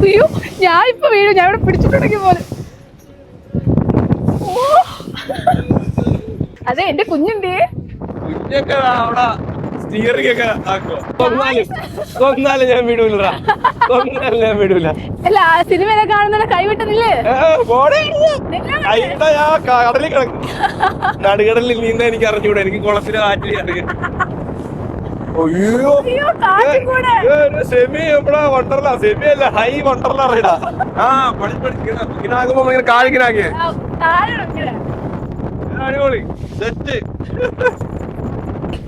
അയ്യോ ഞാൻ ഇപ്പൊ വീഴും. ഞാൻ ഇവിടെ പിടിച്ചിട്ടുണ്ടെങ്കിൽ പോലെ. അതെ എന്റെ കുഞ്ഞുണ്ടേ. കുഞ്ഞൊക്കെ അവിടെ സ്റ്റിയറിംഗ് ഒക്കെ ആക്കോ. കൊന്നാലും ഞാൻ വിടൂല. ഞാൻ വിടൂല. അല്ല സിനിമയിലെ കാണുന്ന കൈവിട്ടുന്നില്ലേ? കൈവിട്ടാ ഞാൻ കടലിൽ കിടക്കും. നടുകടലിൽ നീന്താൻ എനിക്ക് അറിഞ്ഞൂടെ. എനിക്ക് കുളത്തില് ആറ്റിൽ അറിയാം. സെമി എവിടെ വണ്ടർല? സെമി അല്ല, ഹൈ വണ്ടർല അറിയടാ. ആ ഇങ്ങനാകുമ്പോ ഇങ്ങനെ കാലിങ്ങനാക്കിയേ. അടിപൊളി സെറ്റ്.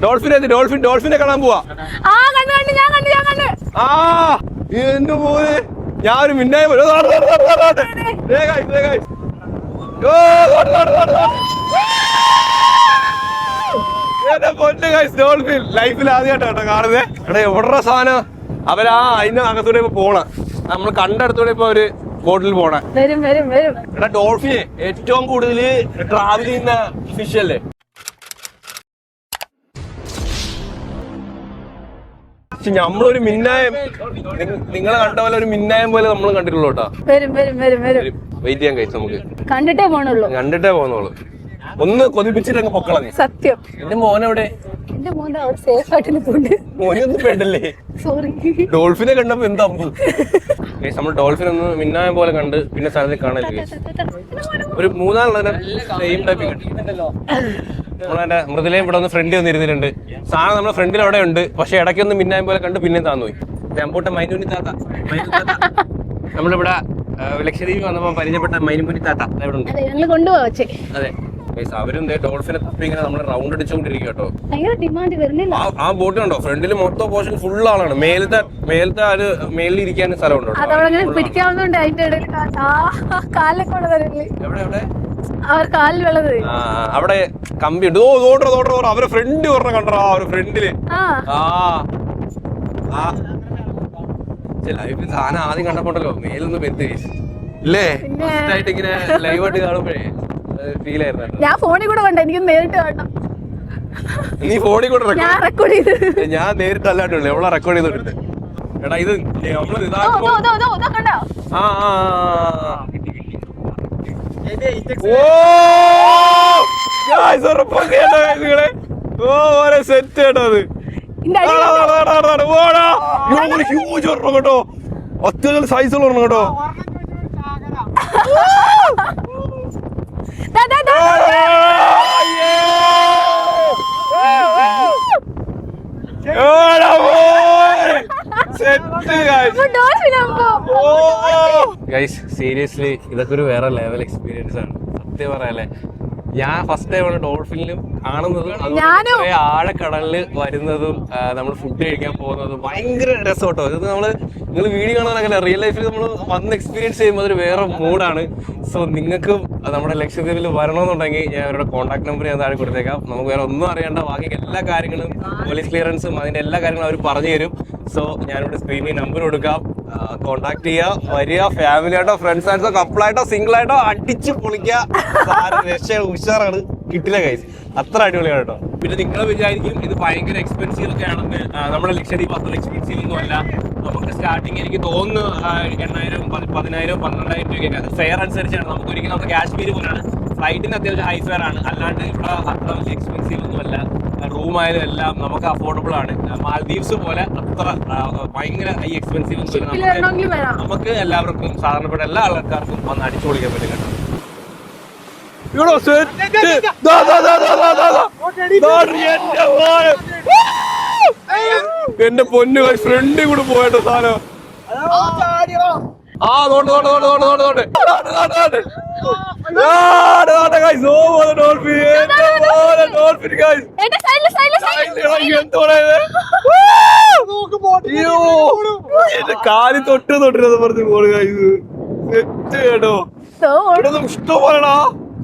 ഡോൾഫിനെ കാണാൻ പോവാ. ആ എന്റെ പോലെ ഞാൻ ഒരു മിന്നായ ഡോൾഫിൻ ലൈഫിൽ ആദ്യമായിട്ടാ കാണുന്നേ. എടാ എവിടെ സാധനം അവരാ അതിന്റെ അകത്തൂടെ ഇപ്പൊ പോണ. നമ്മൾ കണ്ടടുത്തൂടെ ഇപ്പൊ ഒരു ബോട്ടിൽ പോണ. എടാ ഡോൾഫിനെ ഏറ്റവും കൂടുതൽ ട്രാവൽ ചെയ്യുന്ന ഫിഷ് അല്ലേ? നമ്മളൊരു മിന്നായം, നിങ്ങളെ കണ്ട പോലെ ഒരു മിന്നായം പോലെ നമ്മൾ കണ്ടിട്ടുള്ളൂ കേട്ടോ. വെയിറ്റ് ചെയ്യാൻ കഴിച്ചു നമുക്ക്. കണ്ടിട്ടേ പോന്നോളൂ. ഒന്ന് കൊതിപ്പിച്ചിട്ട് അങ്ങ് പൊക്കള നീ. സത്യം. എന്റെ മോനെവിടെ? എന്റെ മോനെ അവിടെ സേഫ് ആയിട്ട് നിൽപ്പുണ്ട്. മോനൊന്നും വേണ്ടല്ലേ? സോറി. ഡോൾഫിനെ കണ്ടപ്പോ എന്താ നമ്മൾ ഡോൾഫിൻ ഒന്ന് മിന്നായം പോലെ കണ്ട് പിന്നെ സ്ഥലത്തിൽ കാണല്ലേ. ഒരു 3-4 സെയിം ടൈപ്പ് കിട്ടി. നമ്മളെ മൃദുലയും ഇവിടെ ഒന്ന് ഫ്രണ്ട് വന്നിരുന്നിട്ടുണ്ട്. സാധനം നമ്മുടെ ഫ്രണ്ടിൽ അവിടെ ഉണ്ട്. പക്ഷെ ഇടയ്ക്കൊന്ന് മിന്നായം പോലെ കണ്ട് പിന്നെ താന്നു പോയി. അമ്പോട്ടെ മൈനൂനി താത്ത. നമ്മളിവിടെ ലക്ഷദ്വീപ് വന്നപ്പോ പരിചയപ്പെട്ട മൈനുമുനി താത്ത ഇവിടെ ഉണ്ട്. ഞങ്ങൾ കൊണ്ടുപോവാ. അതെ അവരും ഡോൾഫിനെ തപ്പി ഇങ്ങനെ നമ്മള് റൗണ്ട് അടിച്ചോണ്ടിരിക്കും കേട്ടോ. ആ ബോട്ട് കണ്ടോ ഫ്രണ്ടില് മൊത്തം പോർഷൻ ഫുൾ ആളാണ്. മേലത്തെ മേലിൽ ഇരിക്കാൻ സ്ഥലമുണ്ടോ? അവിടെ കമ്പി ഉണ്ട്. അവരെ ഫ്രണ്ട് പറഞ്ഞ കണ്ടോ? അവരെ ഫ്രണ്ടില് ലൈഫിൽ സാധനം ആദ്യം കണ്ടപ്പോണ്ടല്ലോ മേലൊന്ന് പെരുത്ത് ഇല്ലേ? ആയിട്ട് ഇങ്ങനെ ലൈവായിട്ട് കാണുമ്പോഴേ ഫീൽ ആയിരുന്നു. ഞാൻ ഫോണിൽ കൂടെ കണ്ട, എനിക്ക് നേരിട്ട് കാണണം. നീ ഫോണിൽ കൂടെ റെക്കോർഡ് ചെയ്ത്? ഞാൻ നേരിട്ട് അല്ലാണ്ടുള്ളൂ. എവിടെ റെക്കോർഡ് ചെയ്തിട്ടുണ്ട്. എടാ ഇത് നമ്മള് സെറ്റ് കേട്ടോ. അത് ഹ്യൂജ് ഓർമ്മ കേട്ടോ. ഒറ്റ സൈസുള്ള ഓർമ്മ കേട്ടോ. സീരിയസ്ലി ഇതൊക്കെ ഒരു വേറെ ലെവൽ എക്സ്പീരിയൻസ് ആണ്. സത്യം പറയാല്ലേ, ഞാൻ ഫസ്റ്റ് ടൈമാണ് ഡോൾഫിനിലും കാണുന്നതും അതുപോലെ ആഴക്കടലില് വരുന്നതും നമ്മൾ ഫുഡ് കഴിക്കാൻ പോകുന്നതും. ഭയങ്കര രസം കേട്ടോ. ഇത് നിങ്ങൾ വീഡിയോ കാണാനൊക്കെ റിയൽ ലൈഫിൽ നമ്മൾ വന്ന് എക്സ്പീരിയൻസ് ചെയ്യുമ്പോൾ അതൊരു വേറെ മൂഡാണ്. സോ നിങ്ങൾക്കും നമ്മുടെ ലക്ഷദ്വീപിൽ വരണമെന്നുണ്ടെങ്കിൽ ഞാൻ അവരുടെ കോൺടാക്ട് നമ്പർ ഞാൻ താഴെ കൊടുത്തേക്കാം. നമുക്ക് വേറെ ഒന്നും അറിയേണ്ട, ബാക്കി എല്ലാ കാര്യങ്ങളും പോലീസ് ക്ലിയറൻസും അതിന്റെ എല്ലാ കാര്യങ്ങളും അവർ പറഞ്ഞു തരും. സോ ഞാനിവിടെ സ്ക്രീനിൽ നമ്പർ കൊടുക്കാം. കോൺടാക്ട് ചെയ്യുക, വരിക. ഫാമിലി ആയിട്ടോ ഫ്രണ്ട്സ് ആയിട്ടോ കപ്പിളായിട്ടോ സിംഗിൾ ആയിട്ടോ അടിച്ച് പൊളിക്കുക. ഉഷാറാണ്. കിട്ടില്ല ഗൈസ്, അത്ര അടിപൊളിയാണ് കേട്ടോ. പിന്നെ നിങ്ങൾ വിചാരിക്കും ഇത് ഭയങ്കര എക്സ്പെൻസീവ് ഒക്കെ ആണെന്ന്. നമ്മുടെ ലക്ഷദ്വീപ് അത്ര എക്സ്പെൻസീവ് ഒന്നും അല്ല. നമുക്ക് സ്റ്റാർട്ടിങ് എനിക്ക് തോന്നുന്നു 8,000, 10,000, 12,000 രൂപയൊക്കെ. അത് ഫെയർ അനുസരിച്ചാണ്. നമുക്ക് ഒരിക്കലും നമ്മുടെ കാശ്മീർ പോലെയാണ്. ഫ്ലൈറ്റിന് അത്യാവശ്യം ഹൈ ഫെയർ ആണ്. അല്ലാണ്ട് ഇവിടെ അത്ര വലിയ എക്സ്പെൻസീവ് ഒന്നും അല്ല. റൂം ആയാലും എല്ലാം നമുക്ക് അഫോർഡബിൾ ആണ്. മാൽദീവ്സ് പോലെ അത്ര ഭയങ്കര ഹൈ എക്സ്പെൻസീവ് ഒന്നും ഇല്ല. നമുക്ക് എല്ലാവർക്കും സാധാരണപ്പെട്ട എല്ലാ ആൾക്കാർക്കും വന്ന് അടിച്ചു പൊളിക്കാൻ പറ്റും കേട്ടോ. എന്റെ പൊന്നു ഫ്രണ്ടിൽ കൂടെ പോയിട്ട് സാധനം ആ നോട്ട് കാലി തൊട്ടിരുന്നത് പറഞ്ഞു പോണ് ഗൈസ്. സെറ്റ് കേട്ടോ, ഇഷ്ടപോലെടാ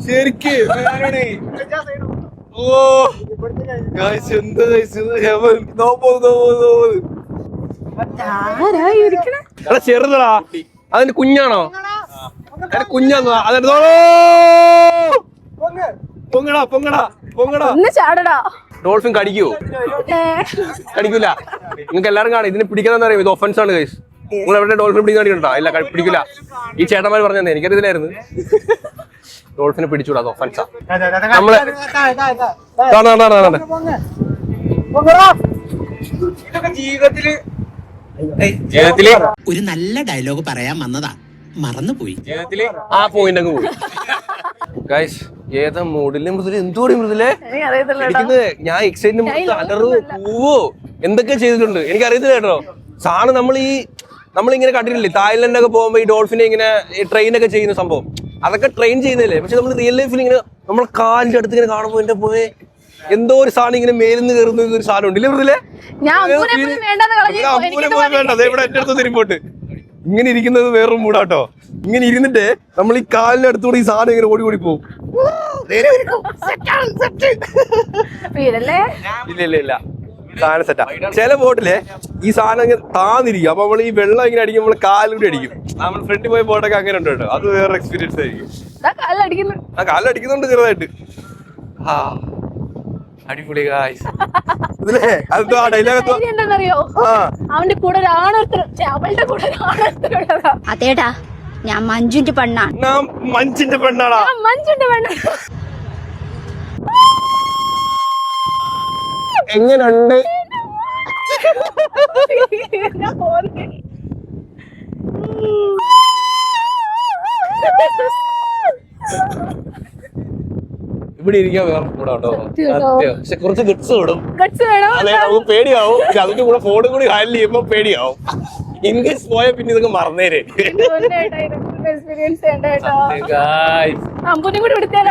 ശരിക്ക്. ഓ ഗൈസ്, എന്താ ഗൈസ് എടാ ചെറുതടാ, അതിന്റെ കുഞ്ഞാണോ? അതിന്റെ കുഞ്ഞാന്നോ? അതിന്റെ പൊങ്ങടാ. ഡോൾഫിൻ കടിക്കുവോ? കടിക്കൂല. നിങ്ങൾക്ക് എല്ലാവരും കാണാം, ഇതിനെ പിടിക്കാന്ന് അറിയാം. ഇത് ഒഫൻസ് ആണ് ഗൈസ്. നിങ്ങൾ എവിടെ ഡോൾഫിൻ പിടിക്കാൻ കണ്ടിട്ടുണ്ടോ? ഇല്ല, പിടിക്കില്ല. ഈ ചേട്ടന്മാർ പറഞ്ഞത് എനിക്കറിയത്തില്ലായിരുന്നു. ഡോൾഫിനെ പിടിച്ചൂടാ, അത് ഒഫൻസാ. നമ്മള് ജീവിതത്തില് ഒരു നല്ല ഡയലോഗ് പറയാൻ വന്നതാ, മറന്നുപോയി. ജീവിതത്തില് ആ പോയിന്റ് അങ്ങ് പോയി ഗൈസ്. ഏതാ മൂഡില് മൃദുല? എന്തുകൂടി മൃദുലേ ഇരിക്കുന്നത്? ഞാൻ എക്സൈറ്റ്മെന്റ് കളറ് പൂവോ എന്തൊക്കെ ചെയ്തിട്ടുണ്ട് എനിക്ക് അറിയത്തില്ല കേട്ടോ. സാധനം നമ്മളിങ്ങനെ കണ്ടിട്ടില്ലേ തായ്ലൻഡൊക്കെ പോകുമ്പോ ഈ ഡോൾഫിനെ ഇങ്ങനെ ട്രെയിനൊക്കെ ചെയ്യുന്ന സംഭവം, അതൊക്കെ ട്രെയിൻ ചെയ്യുന്നതല്ലേ. പക്ഷെ നമ്മൾ റിയൽ ലൈഫിൽ ഇങ്ങനെ നമ്മളെ കാലിന്റെ അടുത്ത് ഇങ്ങനെ കാണുമ്പോ എന്റെ പോയെ എന്തോ ഒരു സാധനം ഇങ്ങനെ മേലിന്ന് കയറുന്ന ഒരു സാധനം ഉണ്ടല്ലേ മൃദുലേ? വേണ്ട, ഇവിടെ എന്റെ അടുത്ത് തിരിപ്പോട്ട്. ഇങ്ങനെ ഇരിക്കുന്നത് വേറൊരു മൂടാട്ടോ. ഇങ്ങനെ ഇരുന്നിട്ട് നമ്മൾ ഈ കാലിന്റെ അടുത്തൂടെ ഈ സാധനം ഇങ്ങനെ ഓടി പോകും. ഇല്ല സാധനം സെറ്റാ. ചില ബോട്ടിലെ ഈ സാധനം ഇങ്ങനെ താന്നിരിക്കും. അപ്പൊ നമ്മൾ ഈ വെള്ളം ഇങ്ങനെ അടിക്കും, നമ്മൾ കാലിലൂടെ അടിക്കും. നമ്മൾ ഫ്രണ്ടിൽ പോയ ബോട്ടൊക്കെ അങ്ങനെ ഉണ്ട് കേട്ടോ. അത് വേറെ എക്സ്പീരിയൻസ് ആയിരിക്കും. കാലടിക്കുന്നുണ്ട് ചെറുതായിട്ട്. ആ അടിപൊളി ഗായ്സ്. അവന്റെ കൂടെ അതേടാ, ഞാൻ മഞ്ജുന്റെ പെണ്ണാണ്. മഞ്ജിന്റെ പെണ്ണാടാ. എങ്ങനുണ്ട്? ഇവിടെ ഇരിക്കാൻ വേറെ കൂടെ കേട്ടോ. പക്ഷെ കുറച്ച് ഗട്സ് വിടും. അതെ, നമുക്ക് പേടിയാവും. അതിന്റെ കൂടെ ഫോണും കൂടി ഹാൻഡിൽ ചെയ്യുമ്പോ പേടിയാവും. ഇൻകേസ് പോയ പിന്നെ ഇതൊക്കെ മറന്നേരെ.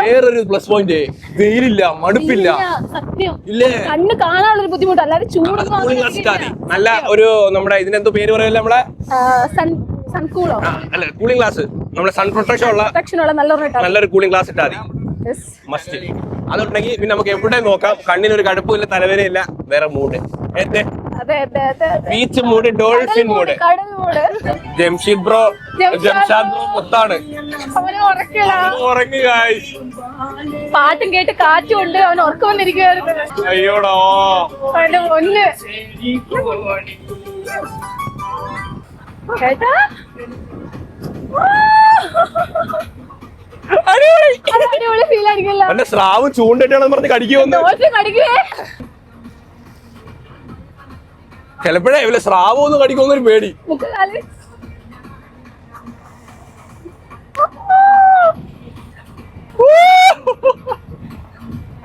വേറൊരു പ്ലസ് പോയിന്റ്, വെയിലില്ല, മടുപ്പില്ല. ഇല്ലേ, കണ്ണ് കാണാനുള്ള ബുദ്ധിമുട്ട്. അല്ലാതെ ചൂട് നല്ല ഒരു നമ്മുടെ ഇതിനെന്തോ പേര് പറയല്ലേ, നമ്മളെ അല്ല കൂളിംഗ് ഗ്ലാസ്, നമ്മുടെ സൺ പ്രൊട്ടക്ഷൻ ഉള്ള നല്ലൊരു കൂളിംഗ് ഗ്ലാസ് ഇട്ടാൽ മതി. മസ്റ്റ്. അതുണ്ടെങ്കിൽ പിന്നെ നമുക്ക് എവിടെ നോക്കാം. കണ്ണിനൊരു കടുപ്പില്ല, തലവേനയില്ല, വേറെ mood. Beach mood, dolphin mood. Jamsheed bro, Jamshad bro മൊത്താണ്. ഉറങ്ങുക. പാട്ടും കേട്ട് കാറ്റും ഉണ്ട്, അവൻ ഉറക്കം വന്നിരിക്കുവായിരുന്നു. അയ്യോടോ ഒന്ന് കേട്ടാ അടിപൊളി ഫീൽ ആയിരിക്കില്ല. എന്റെ സ്രാവ് ചൂണ്ടിട്ടാണെന്ന് പറഞ്ഞ് കടിക്കുമെന്ന്. ചിലപ്പോഴേ ഇവലെ സ്രാവ് ഒന്ന് കടിക്കുമെന്നൊരു പേടി.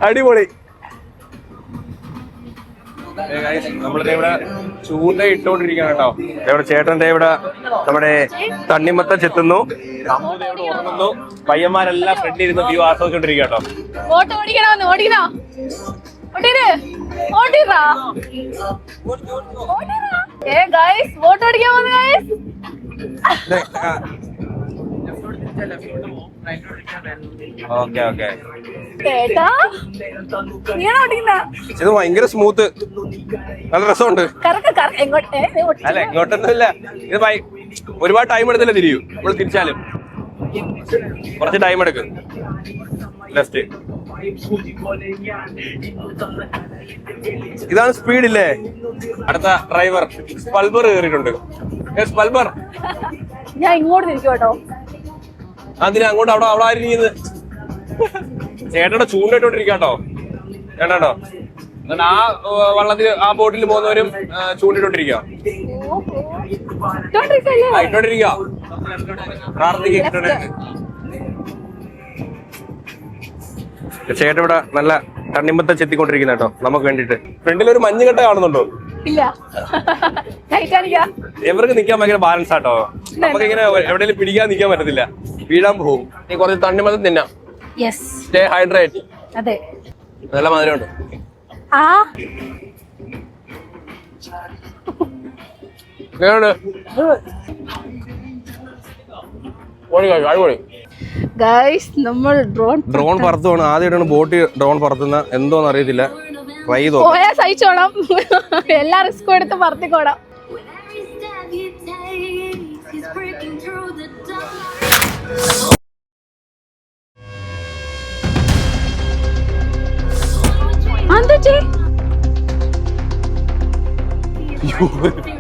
അടിപൊളി. നമ്മളിത് ഇവിടെ ചൂണ്ട ഇട്ടോണ്ടിരിക്കുകയാണ് കേട്ടോ. ഇവിടെ ചേട്ടന്റെ ഇവിടെ നമ്മുടെ തണ്ണിമത്തം ചെത്തുന്നു, ഉറങ്ങുന്നു. പയ്യന്മാരെല്ലാം ഫ്രണ്ടിൽ ഇരുന്ന് വ്യൂ ആസ്വദിച്ചോണ്ടിരിക്കുക കേട്ടോ. ഇത് ഭയങ്കര സ്മൂത്ത്, നല്ല രസമുണ്ട്. അല്ല ഇങ്ങോട്ടൊന്നും ഇല്ല, ഇത് ഒരുപാട് ടൈം എടുത്തല്ലേ തിരിയൂ. നമ്മൾ തിരിച്ചാലും കുറച്ച് ടൈം എടുക്കും. ലെഫ്റ്റ്. ഇതാണ് സ്പീഡ് ഇല്ലേ? അടുത്ത ഡ്രൈവർ സ്പൾബർ കയറിയിട്ടുണ്ട്. സ്പൾബർ ഞാൻ ഇങ്ങോട്ട് തിരിക്കും കേട്ടോ. അതിന് അങ്ങോട്ട് അവിടെ ആയിരിക്കുന്നത്. ചേട്ടയുടെ ചൂണ്ടിട്ടോണ്ടിരിക്കാട്ടോ. ചേട്ടാട്ടോ എന്നിട്ട് ആ വള്ളത്തിൽ ആ ബോട്ടിൽ പോകുന്നവരും ചൂണ്ടിട്ടോണ്ടിരിക്കുക. ഇട്ടോണ്ടിരിക്കുക. ചേട്ടൻ ഇവിടെ നല്ല തണ്ണിമത്തം ചെത്തിക്കൊണ്ടിരിക്കുന്ന കേട്ടോ നമുക്ക് വേണ്ടിട്ട്. ഫ്രണ്ടിൽ ഒരു മഞ്ഞുകെട്ട കാണുന്നുണ്ടോ? ഇല്ല ടൈറ്റാനിക്കാ ഇവർക്ക് നിൽക്കാൻ ഭയങ്കര ബാലൻസ് ആട്ടോ. നമുക്കിങ്ങനെ എവിടെയെങ്കിലും പിടിക്കാൻ നിൽക്കാൻ പറ്റത്തില്ല, വീഴാൻ പോകും. നീ കുറച്ച് തണ്ണിമത്തം തിന്നാം. Yes stay hydrate. അതെ. നല്ല മധുരമുണ്ട്. ആ അടിപൊളി. ഗൈസ് നമ്മൾ ഡ്രോൺ പറത്തുവാണ്. ആദ്യമായിട്ടാണ് ബോട്ട് ഡ്രോൺ പറത്തുന്ന. എന്തോന്ന് അറിയത്തില്ല. ട്രൈ ചെയ്തോ. പോയാ സഹിച്ചോളാം. എല്ലാ റിസ്കും എടുത്ത് പറത്തിക്കോടാം.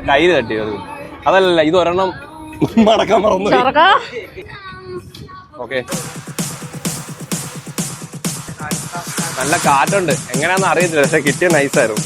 കയ്യിൽ തട്ടിയത് അതല്ല, ഇത് ഒരെണ്ണം മടക്കാൻ മറന്നു. ഓക്കെ, നല്ല കാറ്റുണ്ട്. എങ്ങനെയാന്ന് അറിയത്തില്ല, പക്ഷെ കിട്ടിയ നൈസായിരുന്നു.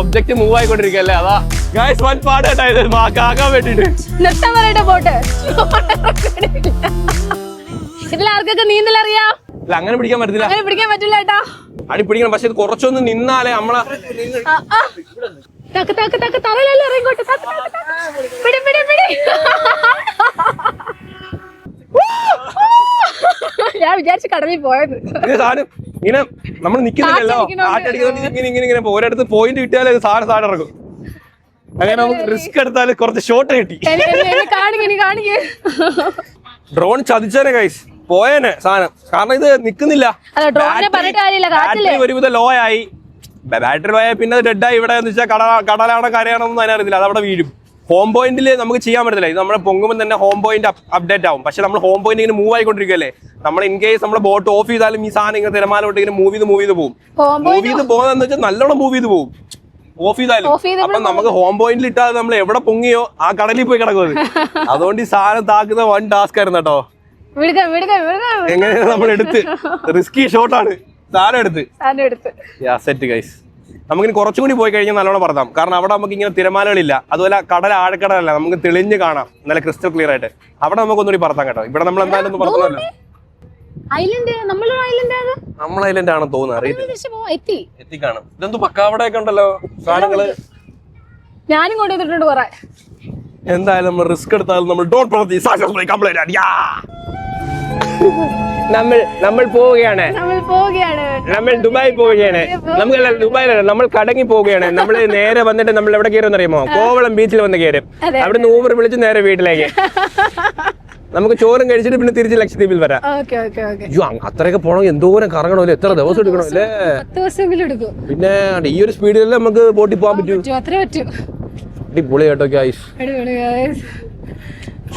ഒബ്ജക്റ്റ് മൂവ് ആയിക്കൊണ്ടിരിക്കല്ലേ, അതാ ഗൈസ് വൻ പാടായിട്ടായത് കാക്കാൻ വേണ്ടിട്ട്. നിർത്താൻ പറയട്ടെ ബോട്ട്. ഇതിലാർക്കൊക്കെ നീന്തലറിയാം? അല്ല, അങ്ങനെ പിടിക്കാൻ പറ്റത്തില്ല. അങ്ങനെ പിടിക്കാൻ പറ്റില്ല ഏട്ടാ. അടി പിടിക്കണം, പക്ഷെ ഇത് കുറച്ചൊന്ന് നിന്നാലേ നമ്മളെ തറയിലല്ലേ ഇറങ്ങിക്കോട്ടെ. പിടി പിടി പിടി. ഞാൻ വിചാരിച്ചു കടലിൽ പോയത്. സാധനം ഇങ്ങനെ നമ്മൾ നിക്കുന്നില്ലല്ലോ, കാറ്റടിക്കുന്ന ഇങ്ങനെ ഒരിടത്ത് പോയിന്റ് കിട്ടിയാലേ സാധനം ഇറങ്ങും. അങ്ങനെ നമുക്ക് റിസ്ക് എടുത്താൽ കുറച്ച് ഷോട്ട് കിട്ടി. ഡ്രോൺ ചതിച്ചേനെ ഗൈസ്, പോയേനെ സാധനം. കാരണം ഇത് നിക്കുന്നില്ല, ഒരുവിധം ലോ ആയി. ബാറ്ററി ലോ ആയി, പിന്നെ ഡെഡ് ആയി. ഇവിടെ എന്ന് വെച്ചാൽ കടലാണോ കരയാണോ ഒന്നും അതിനറിയത്തില്ല, അത് അവിടെ വീഴും. ഹോം പോയിന്റിൽ നമുക്ക് ചെയ്യാൻ പറ്റത്തില്ല. ഇത് നമ്മൾ പൊങ്ങുമ്പോൾ തന്നെ ഹോം പോയിന്റ് അപ്ഡേറ്റ് ആവും. പക്ഷെ നമ്മൾ ഹോം പോയിന്റ് ഇങ്ങനെ മൂവ് ആയിക്കൊണ്ടിരിക്കുകയല്ലേ. നമ്മൾ ഇൻ കേസ് നമ്മൾ ബോട്ട് ഓഫ് ചെയ്താലും ഈ സാധനം ഇങ്ങനെ തിരമാലോട്ട് ഇങ്ങനെ മൂവ് ചെയ്ത് പോകും. മൂവ് ചെയ്ത് പോകുന്നതെന്ന് വെച്ചാൽ നല്ലോണം മൂവ് ചെയ്ത് പോകും ഓഫ് ചെയ്താലും. അപ്പൊ നമുക്ക് ഹോം പോയിന്റിൽ ഇട്ടാൽ നമ്മൾ എവിടെ പൊങ്ങിയോ ആ കടലിൽ പോയി കിടക്കുന്നത്. അതുകൊണ്ട് ഈ സാധനം താക്കുന്ന വൺ ടാസ്ക് ആയിരുന്നു കേട്ടോ. എങ്ങനെയാണ് നമ്മൾ എടുത്ത് റിസ്കി ഷോട്ടാണ് സാധനം എടുത്ത് സെറ്റ് ഗൈസ്. നമുക്കിനി കുറച്ചും കൂടി പോയി കഴിഞ്ഞാൽ നല്ലോണം പറത്താം. കാരണം അവിടെ നമുക്ക് ഇങ്ങനെ തിരമാലകളില്ല, അതുപോലെ കടൽ ആഴക്കടലല്ല, നമുക്ക് തെളിഞ്ഞ് കാണാം നല്ല ക്രിസ്റ്റൽ ക്ലിയർ ആയിട്ട്. അവിടെ നമുക്ക് ഒന്നുകൂടി പറത്താം കേട്ടോ. ഇവിടെ നമ്മൾ എന്തായാലും ഒന്ന് പറത്തല്ലോ. നമ്മൾ ഐലൻഡ് ആണെന്ന് തോന്നുന്നു, അറിയത്തില്ല. എത്തിക്കാണ്. ഇതെന്തു പക്കാവടയൊക്കെ ഉണ്ടല്ലോ സാധനങ്ങള്. ഞാനും കൊണ്ടുവന്നിട്ടുണ്ട് കുറെ. എന്തായാലും നമ്മൾ റിസ്ക് എടുത്താലും നമ്മൾ don't provoke successfully complete add. നമ്മൾ പോവുകയാണ്, നമ്മൾ ദുബായി പോവുകയാണ്. നമുക്കല്ല ദുബായിലല്ല, നമ്മൾ കടങ്ങി പോവുകയാണ്. നമ്മൾ നേരെ വന്നിട്ട് നമ്മൾ എവിടെ കയറുമെന്ന് അറിയുമോ? കോവളം ബീച്ചിൽ വന്ന് കയറും. അവിടുന്ന് ഊബർ വിളിച്ച് നേരെ വീട്ടിലേക്ക്. നമുക്ക് ചോറും കഴിച്ചിട്ട് പിന്നെ തിരിച്ച് ലക്ഷദ്വീപിൽ വരാം. അത്രയൊക്കെ പോകണമെങ്കിൽ എന്തോരം കറങ്ങണമല്ലോ, എത്ര ദിവസം എടുക്കണമല്ലേ? പിന്നെ ഈ ഒരു സ്പീഡിലല്ലേ നമുക്ക് ബോട്ടിൽ പോകാൻ പറ്റൂ. അടിപൊളി കേട്ടോ ഗായ്സ്.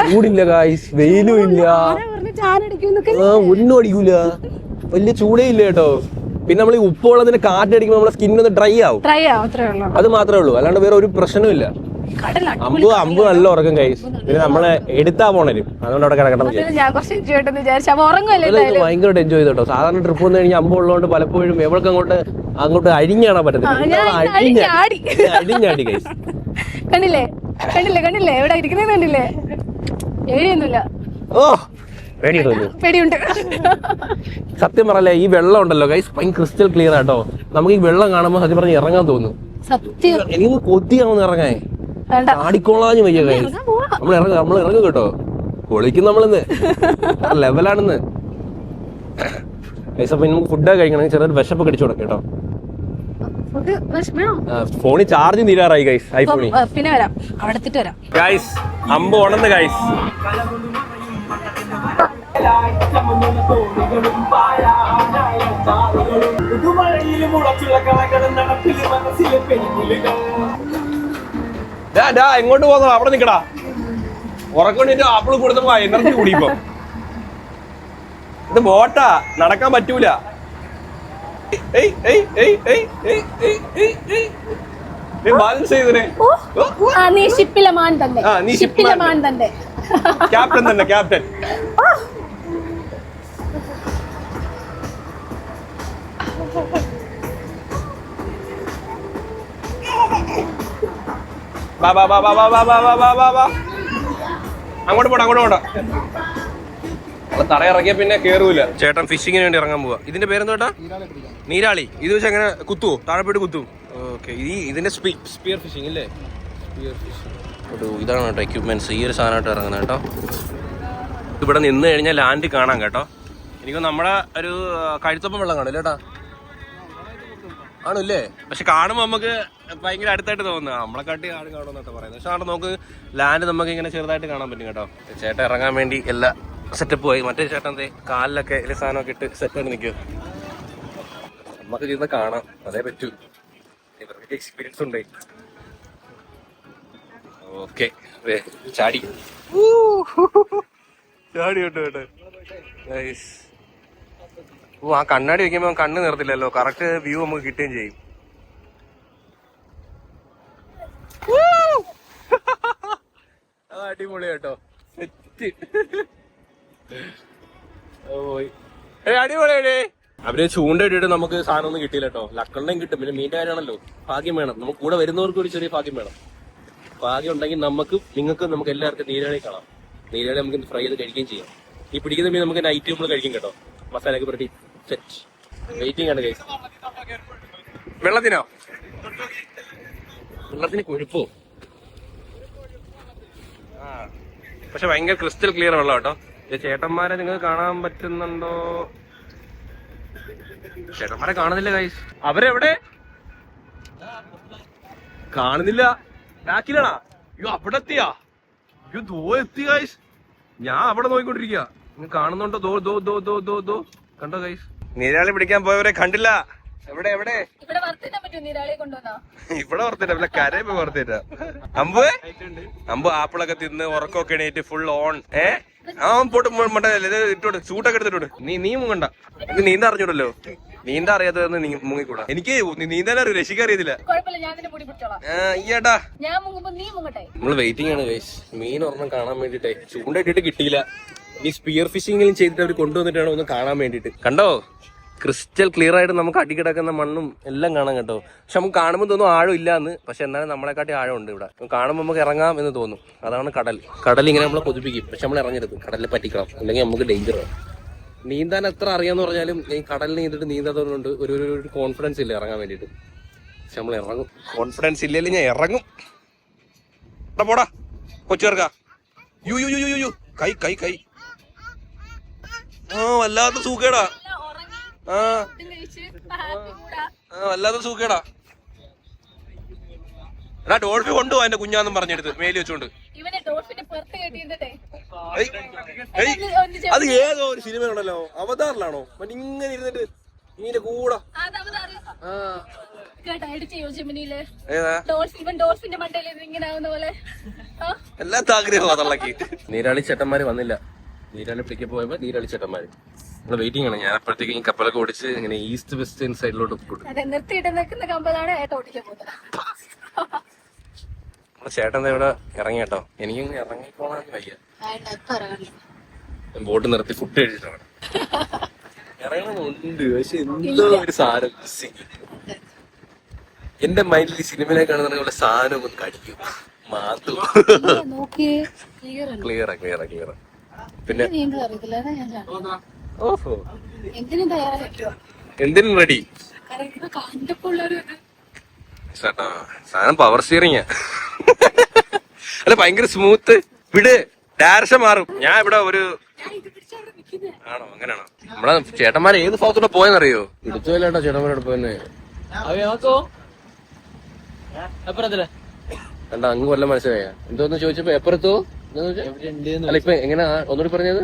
ചൂടില്ല ഗായ്സ്, വെയിലും ഇല്ല, ഒന്നും അടിക്കൂല, വലിയ ചൂടേ ഇല്ല കേട്ടോ. പിന്നെ നമ്മൾ ഈ ഉപ്പുവെള്ളത്തിന് കാറ്റടിക്കുമ്പോൾ നമ്മുടെ സ്കിന്നൊന്ന് ഡ്രൈ ആവും. അത് മാത്രമേ ഉള്ളൂ, അല്ലാണ്ട് വേറെ ഒരു പ്രശ്നമില്ല. അമ്പ് നല്ല ഉറക്കം ഗൈസ്. പിന്നെ നമ്മളെ എടുത്താ പോണരും, അതുകൊണ്ട് അവിടെ കിടക്കണം. ഭയങ്കരമായിട്ട് എൻജോയ് ചെയ്തു കേട്ടോ. സാധാരണ ട്രിപ്പ് വന്നു കഴിഞ്ഞാൽ അമ്പ് ഉള്ളതുകൊണ്ട് പലപ്പോഴും എവൾക്ക് അങ്ങോട്ട് അഴിഞ്ഞാണാ പറ്റത്തില്ല. അഴിഞ്ഞാടി ഗൈസ്. കണ്ടില്ലേ എവിടെ ഇരിക്കുന്നത് കണ്ടില്ലേ? പേടിയൊന്നുമില്ല. ഓ പേടിയുണ്ട്. സത്യം പറയല്ലേ, ഈ വെള്ളം ഉണ്ടല്ലോ ഗൈസ്, ഭയങ്കര ക്രിസ്റ്റൽ ക്ലിയർ ആട്ടോ. നമുക്ക് ഈ വെള്ളം കാണുമ്പോൾ സത്യം പറഞ്ഞ് ഇറങ്ങാൻ തോന്നും. സത്യം എനിക്ക് കൊതിയാവുന്ന ഇറങ്ങാൻ. ആടിക്കോളാഞ്ഞു വയ്യ ഗൈസ്. നമ്മൾ ഇറങ്ങും കേട്ടോ. പൊളിക്കും നമ്മളിന്ന്, ലെവലാണെന്ന് ഗൈസ്. അപ്പൊ നമുക്ക് ഫുഡൊക്കെ കഴിക്കണമെങ്കിൽ ചെറിയൊരു വിശപ്പ് കടിച്ചു കൊടുക്കാം കേട്ടോ. ഫോണിൽ ചാർജ് തീരാറായി ഗൈസ്. ഐഫോണിൽ പിന്നെ വരാം, അവിടെ വരാം ഗൈസ്. അമ്പ് ഉണന്ന് ഗൈസ്. എങ്ങോട്ട് പോകുന്ന? അവിടെ നിക്കടാ. ഉറക്കൊണ്ടിട്ട് ആപ്പിൾ കൊടുത്തപ്പോ എനർജി കൂടിയപ്പോ. ഇത് ബോട്ടാ, നടക്കാൻ പറ്റൂല. ബാലൻസ് ചെയ്തേ. നീ ഷിപ്പിലെ മാൻ തന്നെ. നീ ഷിപ്പിലെ മാൻ തന്നെ. ക്യാപ്റ്റൻ തന്നെ, ക്യാപ്റ്റൻ. അങ്ങോട്ട് പോടാ, അങ്ങോട്ട് പോടാ. തറ ഇറങ്ങിയ പിന്നെ കേറൂല. ചേട്ടൻ ഫിഷിങ്ങിന് വേണ്ടി ഇറങ്ങാൻ പോവാ. ഇതിന്റെ പേരെന്താ ചേട്ടാ? നീരാളി. ഇത് വെച്ച് എങ്ങനെ കുത്തുവോ? താഴെ പോയിട്ട് കുത്തും. ഓക്കെ. ഇതിന്റെ സ്പിയർ ഫിഷിംഗ് അല്ലേ? Spear fishing. ഇതാണ് കേട്ടോ എക്യുപ്മെന്റ്സ്. ഈ ഒരു സാധനമായിട്ട് ഇറങ്ങുന്നത് കേട്ടോ. ഇവിടെ നിന്ന് കഴിഞ്ഞാൽ ലാൻഡ് കാണാം കേട്ടോ. എനിക്ക് നമ്മുടെ ഒരു കഴുത്തൊപ്പം വെള്ളം കാണില്ല കേട്ടാ. ആണല്ലേ? പക്ഷെ കാണുമ്പോൾ നമുക്ക് ഭയങ്കര അടുത്തായിട്ട് തോന്നുന്നു. നമ്മളെ കാട്ടി ആട് കാണുമെന്നൊക്കെ പറയുന്നത്. പക്ഷെ അവിടെ നമുക്ക് ലാൻഡ് നമുക്ക് ഇങ്ങനെ ചെറുതായിട്ട് കാണാൻ പറ്റും കേട്ടോ. ചേട്ടൻ ഇറങ്ങാൻ വേണ്ടി എല്ലാ സെറ്റപ്പ് പോയി. മറ്റേ ചേട്ടൻ എന്തേ കാലിലൊക്കെ എല്ലാ സാധനമൊക്കെ ഇട്ട് സെറ്റായിട്ട് നിൽക്കും. നമുക്ക് ചെയ്യുന്ന കാണാം, അതേ പറ്റൂ. ഇവർക്ക് എക്സ്പീരിയൻസ് ഉണ്ട്. ഓക്കെ, ചാടി ചാടി കേട്ടോ കേട്ടോ. ഓ, ആ കണ്ണാടി വെക്കുമ്പോ കണ്ണ് നിർത്തില്ലല്ലോ. കറക്റ്റ് വ്യൂ നമുക്ക് കിട്ടുകയും ചെയ്യും. അടിപൊളി കേട്ടോ. അടിപൊളിയേ. അവര് ചൂണ്ടയിട്ടിട്ട് നമുക്ക് സാധനം ഒന്നും കിട്ടിയില്ല കേട്ടോ. ലക്കണ്ണയും കിട്ടും. പിന്നെ മീൻ്റെ കാര്യമാണല്ലോ, ഭാഗ്യം വേണം. നമുക്ക് കൂടെ വരുന്നവർക്ക് ഒരു ചെറിയ ഭാഗ്യം വേണം. ഭാഗ്യം ഉണ്ടെങ്കിൽ നമുക്ക് എല്ലാവർക്കും നീരാളി കാണാം. നീരാളി നമുക്ക് ഫ്രൈ ചെയ്ത് കഴിക്കുകയും ചെയ്യാം. ഈ പിടിക്കുന്ന മീൻ നമുക്ക് നൈറ്റ് നമ്മൾ കഴിക്കും കേട്ടോ. മസാലയൊക്കെ പുരട്ടി സെറ്റ്. വെയിറ്റിംഗ് ആണ് ഗൈസ്. വെള്ളത്തിന് കൊഴുപ്പോ? പക്ഷെ ഭയങ്കര ക്രിസ്റ്റൽ ക്ലിയർ വെള്ളം കേട്ടോ. ചേട്ടന്മാരെ നിങ്ങൾക്ക് കാണാൻ പറ്റുന്നുണ്ടോ? ചേട്ടന്മാരെ കാണുന്നില്ല ഗൈസ്. അവരെവിടെ? കാണുന്നില്ല. ബാക്കിലാണാ? അയ്യോ, അവിടെ എത്തിയാ? അയ്യോ, ദോ എത്തി ഗൈസ്. ഞാൻ അവിടെ നോക്കിക്കൊണ്ടിരിക്കുക. കാണുന്നുണ്ടോ? ദോ കണ്ടോ ഗൈസ്? നീരാളി പിടിക്കാൻ പോയവരെ കണ്ടില്ല. എവിടെ എവിടെ? ഇവിടെ വർത്തില്ല. കരയെ പോയി വർത്തില്ല. അമ്പ് ആപ്പിളൊക്കെ തിന്ന് ഉറക്കമൊക്കെ എണീറ്റ് ഫുൾ ഓൺ. പോട്ട് ഇട്ടോട്ട് സൂട്ടൊക്കെ എടുത്തിട്ടോട്ട്. നീ മുങ്ങണ്ട. ഇത് നീന്താ അറിഞ്ഞൂടല്ലോ. നീന്താ അറിയാത്തതെന്ന് മുങ്ങിക്കൂടാ. എനിക്ക് നീന്താൻ അറിയില്ല, രക്ഷിക്കാൻ അറിയത്തില്ല. ഈയേട്ടാ, നമ്മള് വെയിറ്റിംഗ് ആണ് ഗൈസ്. മീൻ ഒരെണ്ണം കാണാൻ വേണ്ടിട്ടേ ചൂണ്ടയിട്ടിട്ട് കിട്ടിയില്ല. ഈ സ്പിയർ ഫിഷിംഗിലും ചെയ്തിട്ട് അവർ കൊണ്ടുവന്നിട്ടാണ് ഒന്ന് കാണാൻ വേണ്ടിട്ട്. കണ്ടോ? ക്രിസ്റ്റൽ ക്ലിയർ ആയിട്ട് നമുക്ക് അടിക്കിടക്കുന്ന മണ്ണും എല്ലാം കാണാം കേട്ടോ. പക്ഷെ നമുക്ക് കാണുമ്പോൾ തോന്നും ആഴം ഇല്ലാന്ന്. പക്ഷെ എന്നാലും നമ്മളെക്കാട്ടി ആഴം ഉണ്ട് ഇവിടെ. കാണുമ്പോൾ നമുക്ക് ഇറങ്ങാം എന്ന് തോന്നും. അതാണ് കടൽ ഇങ്ങനെ നമ്മളെ കൊതിപ്പിക്കും. പക്ഷെ നമ്മൾ ഇറങ്ങരുത്. കടലിൽ പറ്റിക്കണം, അല്ലെങ്കിൽ നമുക്ക് ഡേഞ്ചറാണ്. നീന്താൻ എത്ര അറിയാന്ന് പറഞ്ഞാലും ഈ കടലിൽ നീന്തിട്ട് നീന്താത്തതുകൊണ്ട് ഒരു കോൺഫിഡൻസ് ഇല്ല ഇറങ്ങാൻ വേണ്ടിയിട്ട്. പക്ഷെ നമ്മൾ ഇറങ്ങും. കോൺഫിഡൻസ് ഇല്ലെങ്കിൽ ഞാൻ ഇറങ്ങും. പോടാ കൊച്ചുകാർക്കാ. യു കൈ വല്ലാത്ത സൂക്കേടാ. വല്ലാത്ത സൂക്കേടാ. എടാ, ഡോൾഫിൻ കൊണ്ടുപോവാ എന്റെ കുഞ്ഞാന്നും പറഞ്ഞെടുത്ത് മേലി വെച്ചോണ്ട്. അത് ഏതോ ഒരു സിനിമ ഉണ്ടല്ലോ, അവതാറിലാണോ? മറ്റേ ഇങ്ങനെ ഇരുന്നിട്ട് മീന്റെ കൂടെ എല്ലാത്ത ആഗ്രഹം അതള്ളക്ക്. നീരാളി ചേട്ടന്മാര് വന്നില്ല. നീരാളി പിടിക്കാൻ പോയപ്പോ നീരാളി ചേട്ടന്മാര് നമ്മള് വെയിറ്റിംഗ് ആണ്. ഞാൻ അപ്പോഴത്തേക്ക് ഈ കപ്പലൊക്കെ ഓടിച്ച് ഇങ്ങനെ ഈസ്റ്റ് വെസ്റ്റേൺ സൈഡിലോട്ട് ചേട്ടൻ ഇവിടെ ഇറങ്ങി കേട്ടോ. എനിക്കിങ്ങനെ ഇറങ്ങിപ്പോണ വയ്യ. ബോട്ട് നിർത്തി ഫുഡ് കഴിച്ചിട്ടാണ് ഇറങ്ങണമെന്നുണ്ട്. പക്ഷെ എന്തോ ഒരു സാധനം എന്റെ മൈൻഡിൽ ഈ സിനിമയിലെ കാണുന്ന സാധനം ഒന്ന് കടിക്കും, മാത്തും. ക്ലിയറാ. പിന്നെ ഓഹോ, എന്തിനും റെഡി. സാധനം പവർ സ്റ്റിയറിംഗ്. അല്ല, ഭയങ്കര സ്മൂത്ത്. വിട്, ഡയറക്ഷൻ മാറും. ഞാൻ ഇവിടെ ഒരു ആണോ? അങ്ങനെയാണോ? നമ്മളെ ചേട്ടന്മാരെ ഏത് ഭാഗത്തൂടെ പോയെന്നറിയോ? ഇടുത്തോല്ലേട്ടാ ചേട്ടന്മാരോട് പോയെന്നെ. കണ്ട, അങ്ങ് കൊല്ലം മനസ്സിലായ. എന്തോന്ന് ചോദിച്ചപ്പോ എപ്പുറത്തോ? അല്ല, ഇപ്പൊ എങ്ങനെ ഒന്നുകൂടി പറഞ്ഞത്?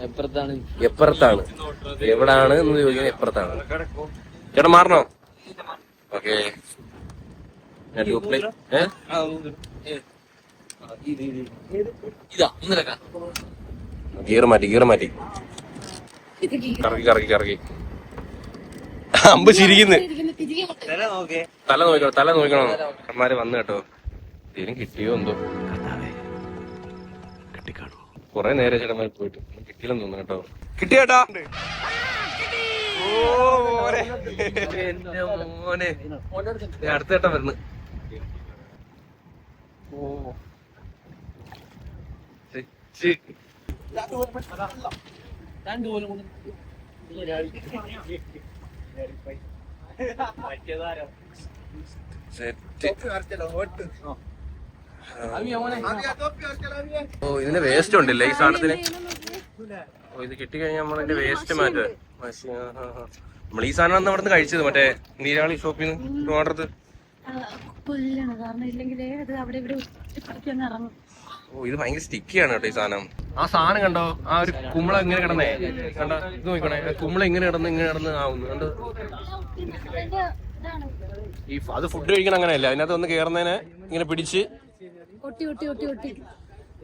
എപ്പുറത്താണ്. എവിടാണ് എന്ന് ചോദിക്കുന്നത്. എപ്പുറത്താണ്. ചേട്ടൻ മാറണോ? ഓക്കെ. ഗിയർ മാറ്റി കറക്കി. അമ്പ് ചിരിക്കുന്നു. തല നോക്കണം അമ്മമാര് വന്നു കേട്ടോ. ഇതിനും കിട്ടിയോ എന്തോ. കിട്ടിക്കാണോ? കൊറേ നേരം ചേട്ടന്മാർ പോയിട്ട് കിട്ടിയില്ലെന്ന് തോന്നുന്നു കേട്ടോ. കിട്ടിയേട്ടാ. ഓ മോനെ, എന്റെ മോനെ, അടുത്ത ചേട്ടൻ വരുന്നു. ഓ ഓ ഇതിന്റെ വേസ്റ്റ് ഉണ്ടല്ലേ ഈ സാധനത്തിന്. ഓ ഇത് കിട്ടിക്കഴിഞ്ഞാൽ നമ്മളിതിന്റെ വേസ്റ്റ് മാറ്റുക. നമ്മൾ ഈ സാധനം അവിടെ നിന്ന് കഴിച്ചത് മറ്റേ നീരാളി ഷോപ്പിൽ നിന്ന് ഓർഡർ. ഓ ഇത് ഭയങ്കര സ്റ്റിക്കിയാണ് കേട്ടോ ഈ സാധനം. ആ സാധനം കണ്ടോ, ആ ഒരു കുമ്പള ഇങ്ങനെ കിടന്നേ കണ്ടോ, ഇത് നോക്കണേ, കുമ്പള ഇങ്ങനെ കിടന്ന് ആവുന്നു കണ്ടോ. ഈ അത് ഫുഡ് കഴിക്കണം അങ്ങനെയല്ല, അതിനകത്ത് ഒന്ന് കേറുന്നതിനെ ഇങ്ങനെ പിടിച്ച് ഒട്ടി ഒട്ടി ഒട്ടി ഒട്ടി.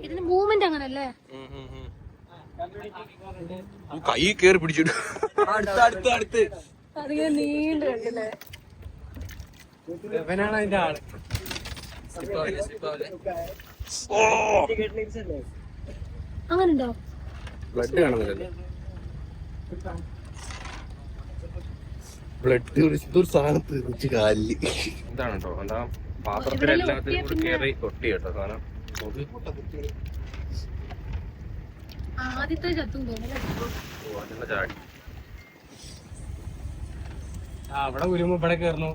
ഇതിന് മൂവ്മെന്റ് അങ്ങനല്ലേ? കൈ കേറി പിടിച്ചിട്ട് അതിങ്ങനെ നീണ്ടു കണ്ടില്ലേ? അതിന്റെ ആള് അങ്ങനുണ്ടോ? ബ്ലഡ് കാണുന്നില്ലല്ലോ. ബ്ലഡ് ഒരു സാധനത്ത് വെച്ച് കാലില് ഇതാണ് കേട്ടോ. എന്താ പാത്രത്തിൽ എല്ലാത്തിനും കൂടി കേറി ഒട്ടി കേട്ടോ സാധനം. ആദ്യത്തെ ചത്തും തോന്നുന്നു. ചാടി അവിടെ വരുമ്പോ ഇവിടെ കേറുന്നു.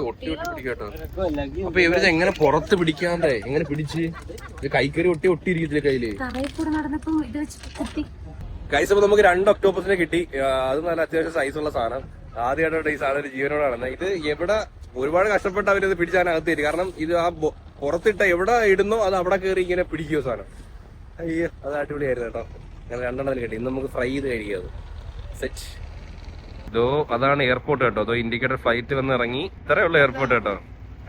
ഒട്ടി ഒട്ടി പിടിക്കട്ടോ. അപ്പൊ ഇവരിത് എങ്ങനെ പുറത്ത് പിടിക്കാണ്ടേ എങ്ങനെ പിടിച്ച് കൈക്കറി ഒട്ടിയിരിക്കത്തില്ലേ കയ്യില്. ഗൈസ് അപ്പൊ നമുക്ക് 2 ഒക്ടോപ്പസിനെ കിട്ടി. അത് നല്ല അത്യാവശ്യം സൈസുള്ള സാധനം. ആദ്യമായിട്ടോട്ടെ ഈ സാധനം ജീവനോട് നടന്നത്. ഇത് എവിടെ ഒരുപാട് കഷ്ടപ്പെട്ട് അവരത് പിടിച്ചാനകത്ത് തരും. കാരണം ഇത് ആ പുറത്തിട്ട എവിടെ ഇടുന്നോ അത് അവിടെ കയറി ഇങ്ങനെ പിടിക്കുമോ സാധനം. അയ്യോ അത് അടിപൊളിയായിരുന്നു കേട്ടോ. അങ്ങനെ 2 എണ്ണത്തിൽ കിട്ടി. ഇന്ന് നമുക്ക് ഫ്രൈ ചെയ്ത് കഴിക്കുക. അത് സെറ്റ്. ഇതോ അതാണ് എയർപോർട്ട് കേട്ടോ. അതോ ഇൻഡിക്കേറ്റർ ഫ്ലൈറ്റ് വന്ന് ഇറങ്ങി. ഇത്രയുള്ള എയർപോർട്ട് കേട്ടോ.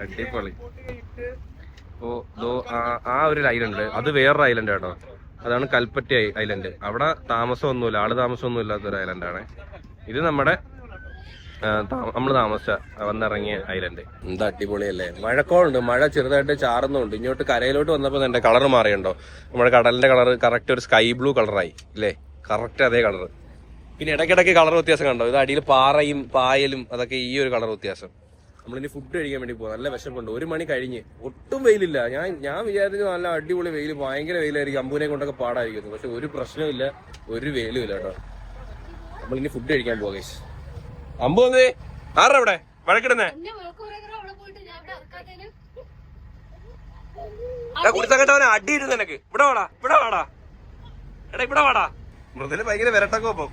അടിപൊളി. ഓ ദോ ആ ഒരു ഐലൻഡ്, അത് വേറൊരു ഐലൻഡ് കേട്ടോ. അതാണ് കൽപ്പറ്റ ഐലൻഡ്. അവിടെ താമസമൊന്നുമില്ല, ആള് താമസമൊന്നും ഇല്ലാത്തൊരു ഐലൻഡാണ്. ഇത് നമ്മുടെ നമ്മൾ താമസിച്ച വന്നിറങ്ങിയ ഐലൻഡ്. എന്താ അടിപൊളിയല്ലേ. മഴക്കോളുണ്ട്, മഴ ചെറുതായിട്ട് ചാറുന്നുണ്ട്. ഇങ്ങോട്ട് കരയിലോട്ട് വന്നപ്പോൾ എന്റെ കളർ മാറിയുണ്ടോ. നമ്മുടെ കടലിന്റെ കളർ കറക്റ്റ് ഒരു സ്കൈ ബ്ലൂ കളറായി ഇല്ലേ, കറക്റ്റ് അതേ കളർ. പിന്നെ ഇടയ്ക്കിടയ്ക്ക് കളർ വ്യത്യാസം കണ്ടോ. ഇത് അടിയിൽ പാറയും പായലും അതൊക്കെ ഈ ഒരു കളർ വ്യത്യാസം. നമ്മളിനി ഫുഡ് കഴിക്കാൻ വേണ്ടി പോകും. നല്ല വിശപ്പുണ്ട്. 1 മണി കഴിഞ്ഞ് ഒട്ടും വെയിലില്ല. ഞാൻ വിചാരിച്ചു നല്ല അടിപൊളി വെയിൽ, ഭയങ്കര വെയിലായിരിക്കും, അമ്പൂനെ കൊണ്ടൊക്കെ പാടായിരിക്കും. പക്ഷെ ഒരു പ്രശ്നമില്ല, ഒരു വെയിലും ഇല്ല കേട്ടോ. നമ്മളിനി ഫുഡ് കഴിക്കാൻ പോകാം ഗൈസ്. അമ്പു വന്നേ ആരുടെ അവിടെ വഴക്കിടുന്നേ കുടിച്ചങ്ങട്ടവനെ അടിയിരുന്നു നിനക്ക്. ഇവിടെ വാടാ ഇവിടെ വാടാ എടാ ഇവിടെ വാടാ. മൃദുല് ഭയങ്കര വിരട്ടൊക്കെ ഒപ്പം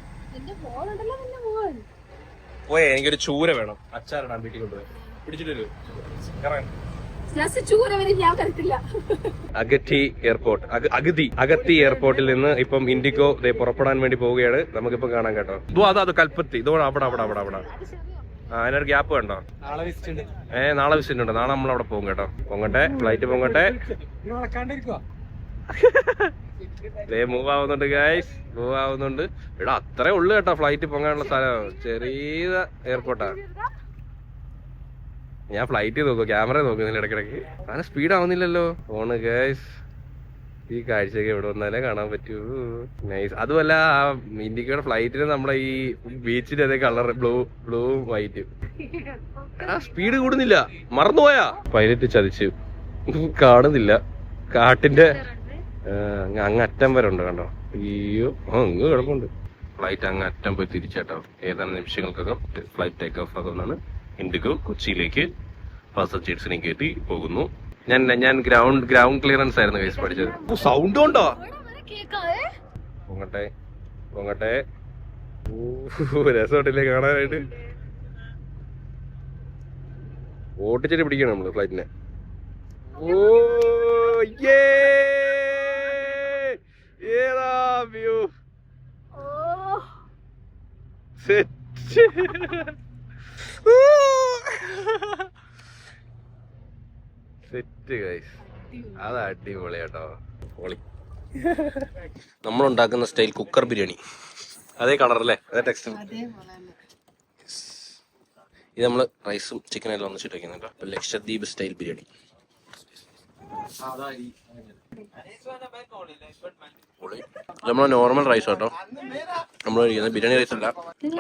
പോയേ. എനിക്കൊരു ചൂര വേണം, അച്ചാറിടാൻ വീട്ടിൽ കൊണ്ടുപോയി. പിടിച്ചിട്ടൊരു അഗത്തി എയർപോർട്ട്, അഗത്തി എയർപോർട്ടിൽ നിന്ന് ഇപ്പം ഇൻഡിഗോ പുറപ്പെടാൻ വേണ്ടി പോവുകയാണ്. നമുക്കിപ്പം കാണാൻ കേട്ടോ. അത് കൽപ്പത്തി ഇതോ അവിടെ അവിടെ അവിടെ അവിടെ. അതിനൊരു ഗ്യാപ്പ് കണ്ടോ. നാളെ വിസിറ്റ് ഉണ്ട്. നാളെ നമ്മളവിടെ പോകും കേട്ടോ. പൊങ്ങട്ടെ, ഫ്ലൈറ്റ് പൊങ്ങട്ടെ. മൂവ് ആവുന്നുണ്ട് ഗൈസ്, മൂവ് ആവുന്നുണ്ട്. ഇവിടെ അത്രേ ഉള്ളു കേട്ടോ ഫ്ലൈറ്റ് പൊങ്ങാനുള്ള സ്ഥലം. ചെറിയ എയർപോർട്ടാ. ഞാൻ ഫ്ലൈറ്റ് നോക്കും, ക്യാമറ നോക്കുന്നില്ല ഇടയ്ക്കിടയ്ക്ക്. അങ്ങനെ സ്പീഡ് ആവുന്നില്ലല്ലോ ഫോണ് ഗൈസ്. ഈ കാഴ്ചയൊക്കെ ഇവിടെ വന്നാലേ കാണാൻ പറ്റൂ. നൈസ്. അതുമല്ല ആ ഇൻഡിക്കയുടെ ഫ്ലൈറ്റിന് നമ്മളെ ഈ ബീച്ചിന്റെ അതേ കളർ ബ്ലൂവും വൈറ്റും. എടാ സ്പീഡ് കൂടുന്നില്ല, മറന്നുപോയാ. പൈലറ്റ് ചതിച്ചു, കാണുന്നില്ല. കാട്ടിന്റെ അങ്ങ് അറ്റം വരെ ഉണ്ട് കണ്ടോ. അയ്യോ അങ്ങ് കിടപ്പുണ്ട്. ഫ്ലൈറ്റ് അങ്ങ് അറ്റം പോയി തിരിച്ചേട്ടോ. ഏതാനും നിമിഷങ്ങൾക്കകം ഫ്ലൈറ്റ് ടേക്ക് ഓഫ് ആകുന്നതാണ്. ഇൻഡിഗോ കൊച്ചിയിലേക്ക് പാസഞ്ചേഴ്സിനെ കയറ്റി പോകുന്നു. ഞാൻ ഗ്രൗണ്ട് ക്ലിയറൻസ് ആയിരുന്നു കേസ് പഠിച്ചത്. സൗണ്ട് ഉണ്ടോ. പൊങ്ങട്ടെ പൊങ്ങട്ടെ. രസോട്ടില്ലേ കാണാനായിട്ട്. ഓട്ടിച്ചിട്ട് പിടിക്കണം നമ്മള് ഫ്ലൈറ്റിനെ. ഓ ഏതാ വ്യൂ. സെറ്റ് ഗൈസ്, അത് അടിപൊളി കേട്ടോ. പൊളി. നമ്മളുണ്ടാക്കുന്ന സ്റ്റൈൽ കുക്കർ ബിരിയാണി അതേ കളർ അല്ലേ, അതേ ടെക്സ്ചർ. അതേപോലെ തന്നെ. ഇത് നമ്മള് റൈസും ചിക്കനും എല്ലാം ഒന്നിച്ചിട്ട് വെക്കുന്നുണ്ട്. ലക്ഷദ്വീപ് സ്റ്റൈൽ ബിരിയാണി. നമ്മളെ നോർമൽ റൈസ് കേട്ടോ നമ്മൾ കഴിക്കുന്നത്, ബിരിയാണി റൈസ് അല്ല.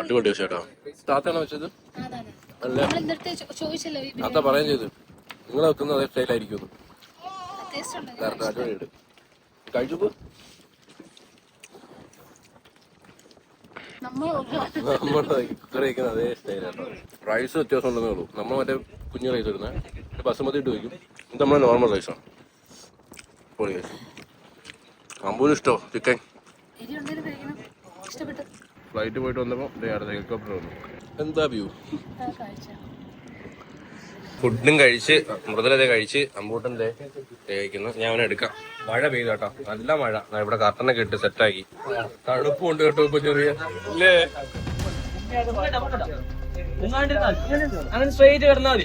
അടിപൊളി ടേസ്റ്റ് കേട്ടോ. താത്തയാണോ വെച്ചത്? അതാണ്. അല്ല, നമ്മൾ ഇന്നത്തെ ചോദിച്ചല്ലോ ഈ താത്ത പറയുകയും ചെയ്തു നിങ്ങൾ വെക്കുന്നത് അതേ സ്റ്റൈലായിരിക്കും. ടേസ്റ്റ് ഉണ്ട്. അടിപൊളിയുണ്ട്. കഴിച്ചു നമ്മൾ കുക്കറി വയ്ക്കുന്ന അതേ സ്റ്റൈലാട്ടോ. റൈസ് വ്യത്യാസം ഉണ്ടെന്നേ ഉള്ളൂ. നമ്മൾ മറ്റേ കുഞ്ഞു റൈസ് ഇടുന്നത് ബസുമതി ഇട്ട് വയ്ക്കും. ഇത് നമ്മളെ നോർമൽ റൈസാണ്. പൊളി റൈസ്. അമ്പൂന് ഇഷ്ടമോ ചിക്കൻ? എരി ഉണ്ടെങ്കിലും കഴിക്കണം. ഇഷ്ടപ്പെട്ടു. ഫ്ലൈറ്റ് പോയിട്ട് വന്നപ്പോൾ അടുത്ത ഹെലികോപ്റ്റർ വന്നു. എന്താ വ്യൂ. ഫുഡും കഴിച്ച് മൃദുലതയെ കഴിച്ച് അമ്പൂട്ടൻ്റെ കഴിക്കുന്നു. ഞാൻ അവനെ എടുക്കാം. മഴ പെയ്തു കേട്ടോ, നല്ല മഴ. ഇവിടെ കർട്ടനൊക്കെ ഇട്ട് സെറ്റാക്കി. തണുപ്പുണ്ട് കേട്ടോ ഇപ്പൊ ചെറിയ അല്ലേ. അങ്ങനെ സ്ട്രൈറ്റ് കിടന്നാൽ മതി.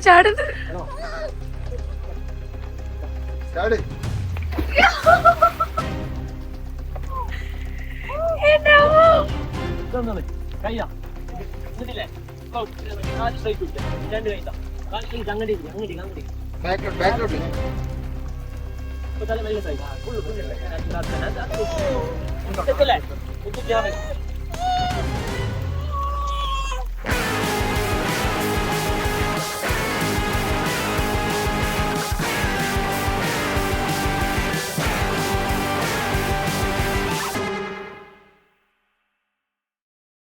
ചാടുന്നത് കയ്യാ എന്നിട്ടില്ലേ സ്ട്രൈറ്റ് രണ്ട് കൈ അങ്ങടി അങ്ങടി അങ്ങടി തല മെല്ലെ ഫുള്ള് ഫുള്ള്